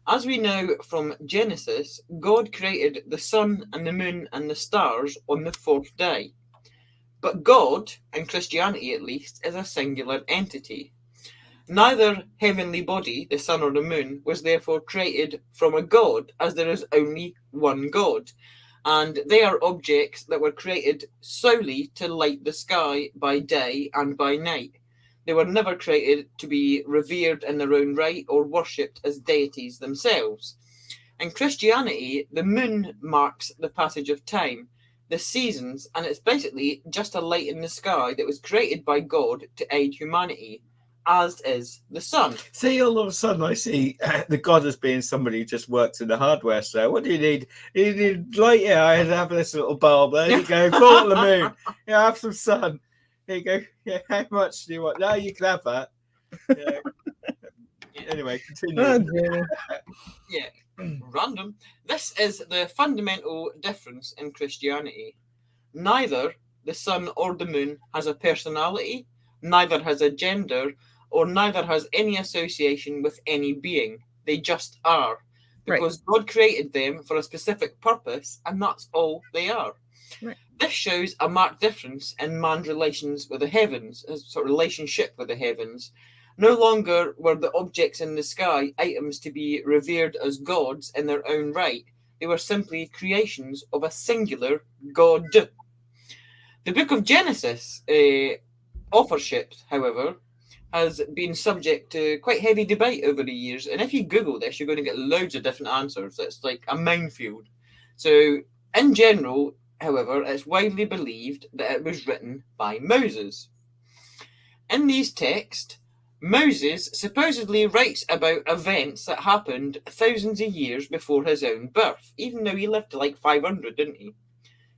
B: As we know from Genesis, God created the sun and the moon and the stars on the fourth day. But God, in Christianity at least, is a singular entity. Neither heavenly body, the sun or the moon, was therefore created from a god, as there is only one God. And they are objects that were created solely to light the sky by day and by night. They were never created to be revered in their own right or worshipped as deities themselves. In Christianity, the moon marks the passage of time, the seasons, and it's basically just a light in the sky that was created by God to aid humanity, as is the sun.
C: See, all of a sudden, I see the god as being somebody who just works in the hardware store. What do you need? You need light. Yeah, I have this little bulb. There you go. Call it the moon. Yeah, have some sun. There you go. Yeah, how much do you want? No, you can have that. Yeah. Anyway, continue.
D: Oh, Jamie.
B: Yeah, random. This is the fundamental difference in Christianity. Neither the sun or the moon has a personality, neither has a gender, or neither has any association with any being. They just are. Because God created them for a specific purpose, and that's all they are.
D: Right.
B: This shows a marked difference in man's relations with the heavens, his sort of relationship with the heavens. No longer were the objects in the sky items to be revered as gods in their own right. They were simply creations of a singular God. The book of Genesis, authorship, however, has been subject to quite heavy debate over the years. And if you Google this, you're going to get loads of different answers. It's like a minefield. So, in general, however, it's widely believed that it was written by Moses. In these texts, Moses supposedly writes about events that happened thousands of years before his own birth, even though he lived to like 500, didn't he?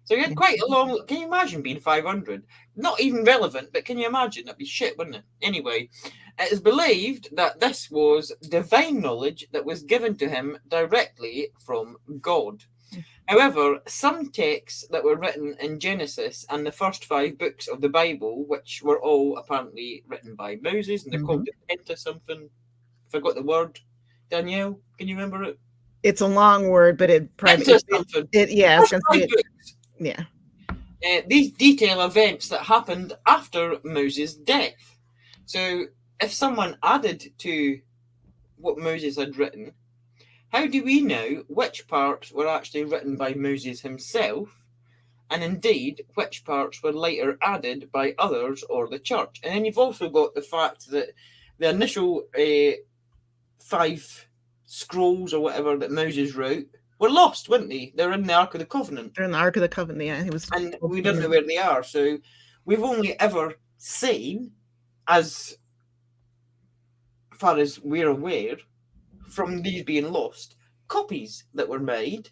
B: So he had quite a long... Can you imagine being 500? Not even relevant, but can you imagine? That'd be shit, wouldn't it? Anyway, it is believed that this was divine knowledge that was given to him directly from God. However, some texts that were written in Genesis and the first 5 books of the Bible, which were all apparently written by Moses, and they're called the Penta something. I forgot the word. Danielle, can you remember it?
D: It's a long word, but it probably
B: something.
D: yeah, I was gonna say it,
B: Books.
D: yeah.
B: These detail events that happened after Moses' death. So, if someone added to what Moses had written, how do we know which parts were actually written by Moses himself, and indeed which parts were later added by others or the church? And then you've also got the fact that the initial 5 scrolls or whatever that Moses wrote were lost, weren't they? They're in the Ark of the Covenant.
D: They're in the Ark of the Covenant, yeah. He was,
B: and we don't know where they are. So we've only ever seen, as far as we're aware, from these being lost, copies that were made.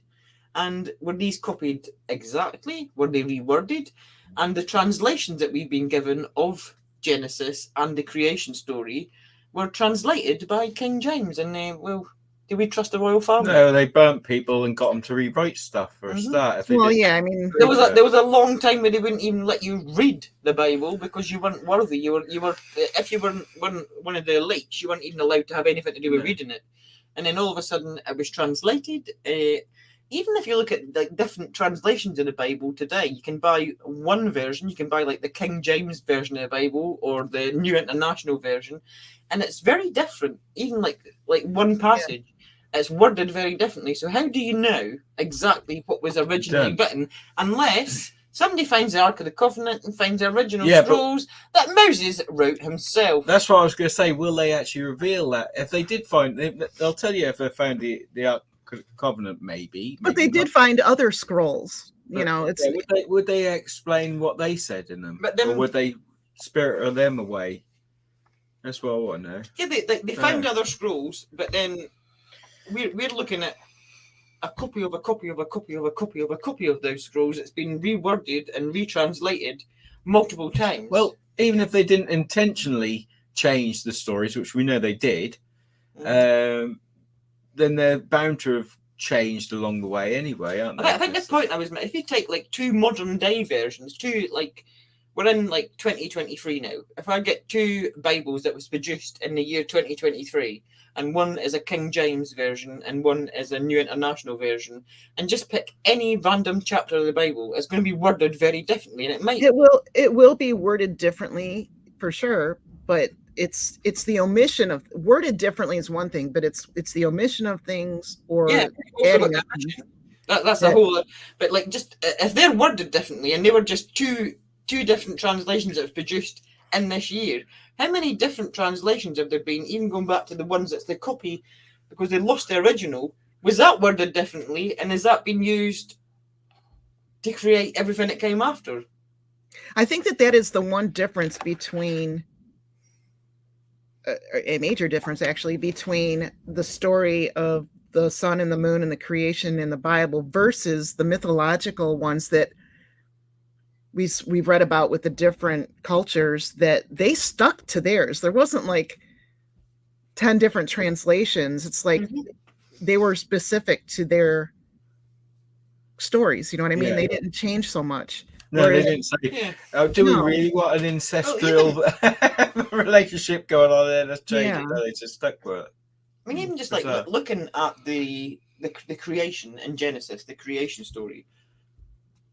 B: And were these copied exactly? Were they reworded? And the translations that we've been given of Genesis and the creation story were translated by King James. And well, do we trust the royal family?
C: No, they burnt people and got them to rewrite stuff for a start. If they
D: well,
C: didn't-
D: yeah, I mean,
B: There was a long time where they wouldn't even let you read the Bible because you weren't worthy. You were if you weren't one of the elites, you weren't even allowed to have anything to do with reading it. And then all of a sudden, it was translated. even if you look at like different translations of the Bible today, you can buy one version. You can buy like the King James version of the Bible or the New International Version, and it's very different. Even like one passage, it's worded very differently. So how do you know exactly what was originally written unless somebody finds the Ark of the Covenant and finds the original scrolls that Moses wrote himself?
C: That's what I was going to say. Will they actually reveal that? If they did find, they'll tell you if they found the Ark of the Covenant, maybe.
D: But they did find other scrolls. You know, it's
C: would they explain what they said in them, or would they spirit them away? That's what I want to know.
B: Yeah, they found other scrolls, but then we're looking at a copy of a copy of a copy of a copy of a copy of those scrolls. It's been reworded and retranslated multiple times.
C: Well, even if they didn't intentionally change the stories, which we know they did, then they're bound to have changed along the way anyway, aren't they?
B: I think the point I was making, if you take like two modern day versions, we're in like 2023 now. If I get two Bibles that was produced in the year 2023, and one is a King James version and one is a New International Version, and just pick any random chapter of the Bible, it's going to be worded very differently, and
D: it will be worded differently for sure, but it's the omission of worded differently is one thing, but it's the omission of things or adding
B: that's the whole. But like, just if they're worded differently and they were just two different translations that was produced in this year, how many different translations have there been, even going back to the ones that's the copy because they lost the original? Was that worded differently, and has that been used to create everything that came after?
D: I think that is the one difference between a major difference actually between the story of the sun and the moon and the creation in the Bible versus the mythological ones that we've read about with the different cultures, that they stuck to theirs. There wasn't like 10 different translations. It's like they were specific to their stories. You know what I mean? Yeah. They didn't change so much.
C: No, they didn't say, do we really want an ancestral relationship going on there? Let's change it. No, they just stuck with it.
B: I mean, even just like looking at the creation in Genesis, the creation story,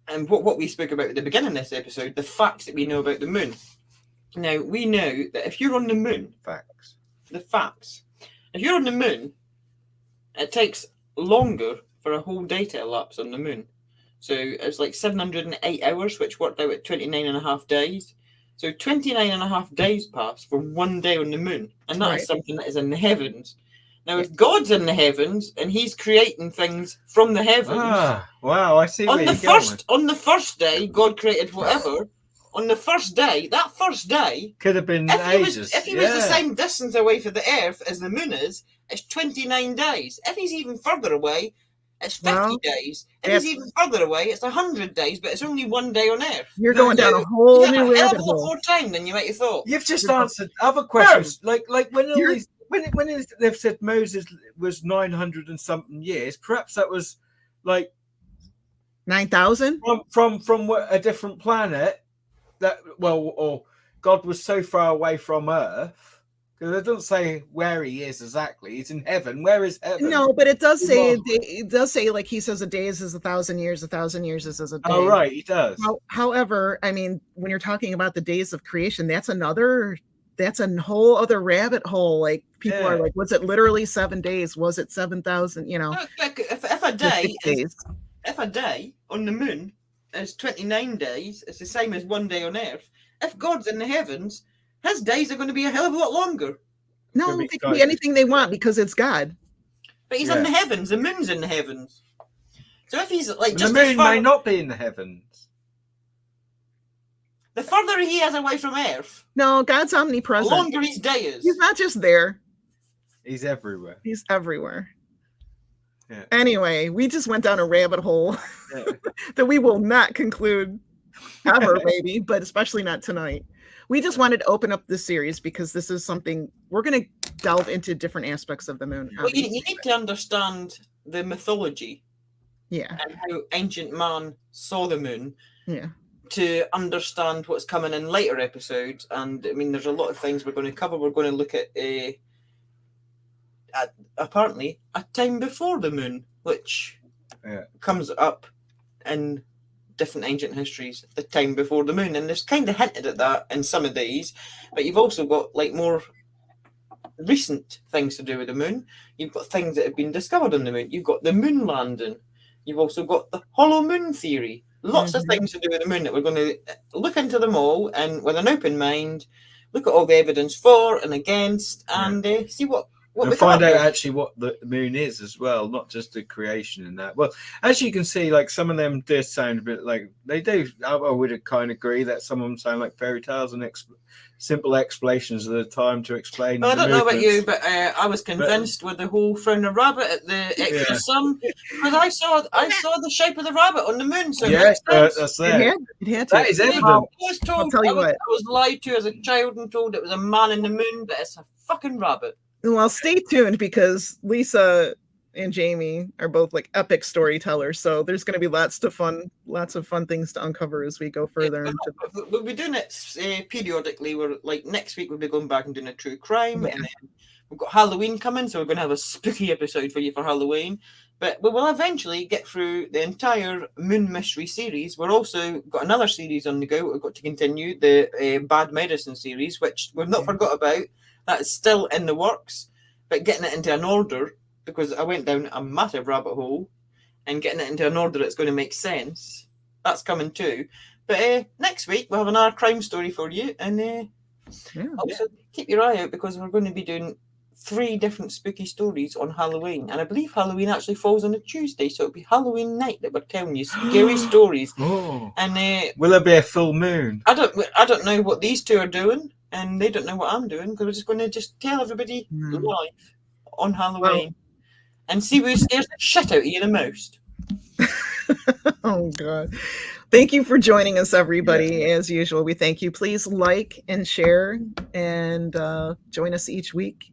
B: and what we spoke about at the beginning of this episode, the facts that we know about the moon. Now, we know that if you're on the moon, if you're on the moon, it takes longer for a whole day to elapse on the moon. So it's like 708 hours, which worked out at 29 and a half days. So 29 and a half days pass for one day on the moon. And that is something that is in the heavens. Now, if God's in the heavens and he's creating things from the heavens...
C: wow, I see where you're going.
B: On the first day, God created whatever. On the first day, that first day...
C: Could have been ages.
B: If he was the same distance away from the Earth as the moon is, it's 29 days. If he's even further away, it's 50 days. If he's even further away, it's 100 days, but it's only one day on Earth.
D: You're going down a whole new rabbit hole.
B: More time than you might have thought.
C: You've just answered other questions. Like when all these... When they've said Moses was 900 and something years, perhaps that was like
D: 9,000
C: from a different planet. Or God was so far away from Earth, because it doesn't say where he is exactly. He's in heaven. Where is heaven?
D: No, but it does say like he says a day is as 1,000 years. 1,000 years is as a day.
C: Oh, right, he does.
D: However, I mean, when you're talking about the days of creation, that's a whole other rabbit hole. Like people are like, was it literally 7 days? Was it 7,000? You know,
B: if a day on the moon is 29 days, it's the same as one day on Earth. If God's in the heavens, his days are going to be a hell of a lot longer.
D: No, they can be anything they want because it's God.
B: But he's in the heavens. The moon's in the heavens. So if he's like just
C: the moon may not be in the heavens.
B: The further he is away from Earth,
D: no, God's omnipresent.
B: The longer his day is.
D: He's not just there.
C: He's everywhere.
D: He's everywhere.
C: Yeah.
D: Anyway, we just went down a rabbit hole that we will not conclude ever, maybe, but especially not tonight. We just wanted to open up this series because this is something we're going to delve into different aspects of the moon.
B: Well, you need to understand the mythology.
D: Yeah.
B: And how ancient man saw the moon.
D: Yeah.
B: To understand what's coming in later episodes. And I mean, there's a lot of things we're going to cover. We're going to look at apparently a time before the moon, which comes up in different ancient histories, the time before the moon, and there's kind of hinted at that in some of these, but you've also got like more recent things to do with the moon. You've got things that have been discovered on the moon. You've got the moon landing. You've also got the hollow moon theory. Lots of things to do with the moon that we're going to look into them all, and with an open mind, look at all the evidence for and against, and see what
C: and find out actually what the moon is as well, not just the creation and that. Well, as you can see, like some of them do sound a bit like they do. I would kind of agree that some of them sound like fairy tales and simple explanations of the time to explain.
B: Well, I don't know about you, but I was convinced with the whole throwing a rabbit at the extra sun, because I saw the shape of the rabbit on the moon. So
C: yes, that's that.
D: It had to.
C: That is evident.
B: I was told,
D: I'll tell you what.
B: I was lied to as a child and told it was a man in the moon, but it's a fucking rabbit.
D: Well, stay tuned, because Lisa and Jamie are both like epic storytellers, so there's going to be lots of fun things to uncover as we go further into this.
B: We'll be doing it periodically. We're like next week we'll be going back and doing a true crime, and then we've got Halloween coming, so we're going to have a spooky episode for you for Halloween. But we will eventually get through the entire Moon Mystery series. We're also got another series on the go. We've got to continue the Bad Medicine series, which we've not forgot about. That is still in the works, but getting it into an order, because I went down a massive rabbit hole, and getting it into an order that's going to make sense, that's coming too. But next week we'll have another crime story for you, and also keep your eye out, because we're going to be doing 3 different spooky stories on Halloween, and I believe Halloween actually falls on a Tuesday, so it'll be Halloween night that we're telling you scary stories. And
C: will there be a full moon?
B: I don't know what these two are doing, and they don't know what I'm doing, because we're just going to tell everybody live on Halloween and see who scares the shit out of you the most.
D: Oh God. Thank you for joining us, everybody. As usual, we thank you. Please like and share, and join us each week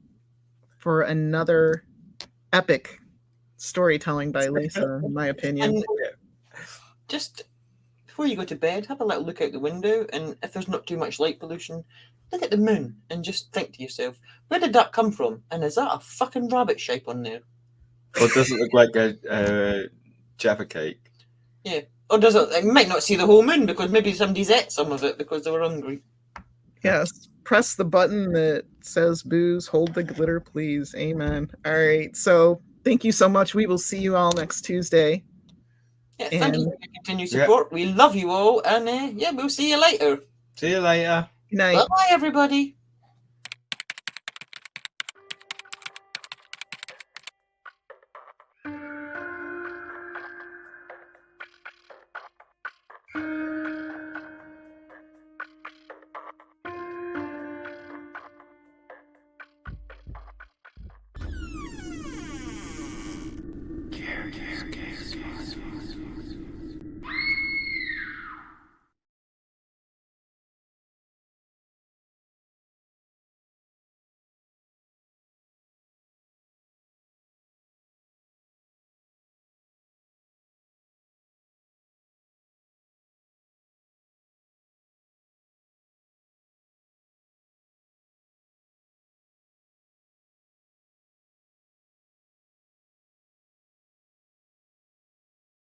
D: for another epic storytelling by Lisa, in my opinion.
B: And just before you go to bed, have a little look out the window, and if there's not too much light pollution, look at the moon and just think to yourself, where did that come from? And is that a fucking rabbit shape on there?
C: Or does it look like a Jaffa cake?
B: Yeah. Or does it? You might not see the whole moon, because maybe somebody's ate some of it because they were hungry.
D: Yes. Press the button that says booze, hold the glitter, please. Amen. All right. So thank you so much. We will see you all next Tuesday.
B: Yeah, thank you for your continued support. We love you all, and we'll see you later.
C: See you later.
D: Good night.
B: Bye-bye, everybody.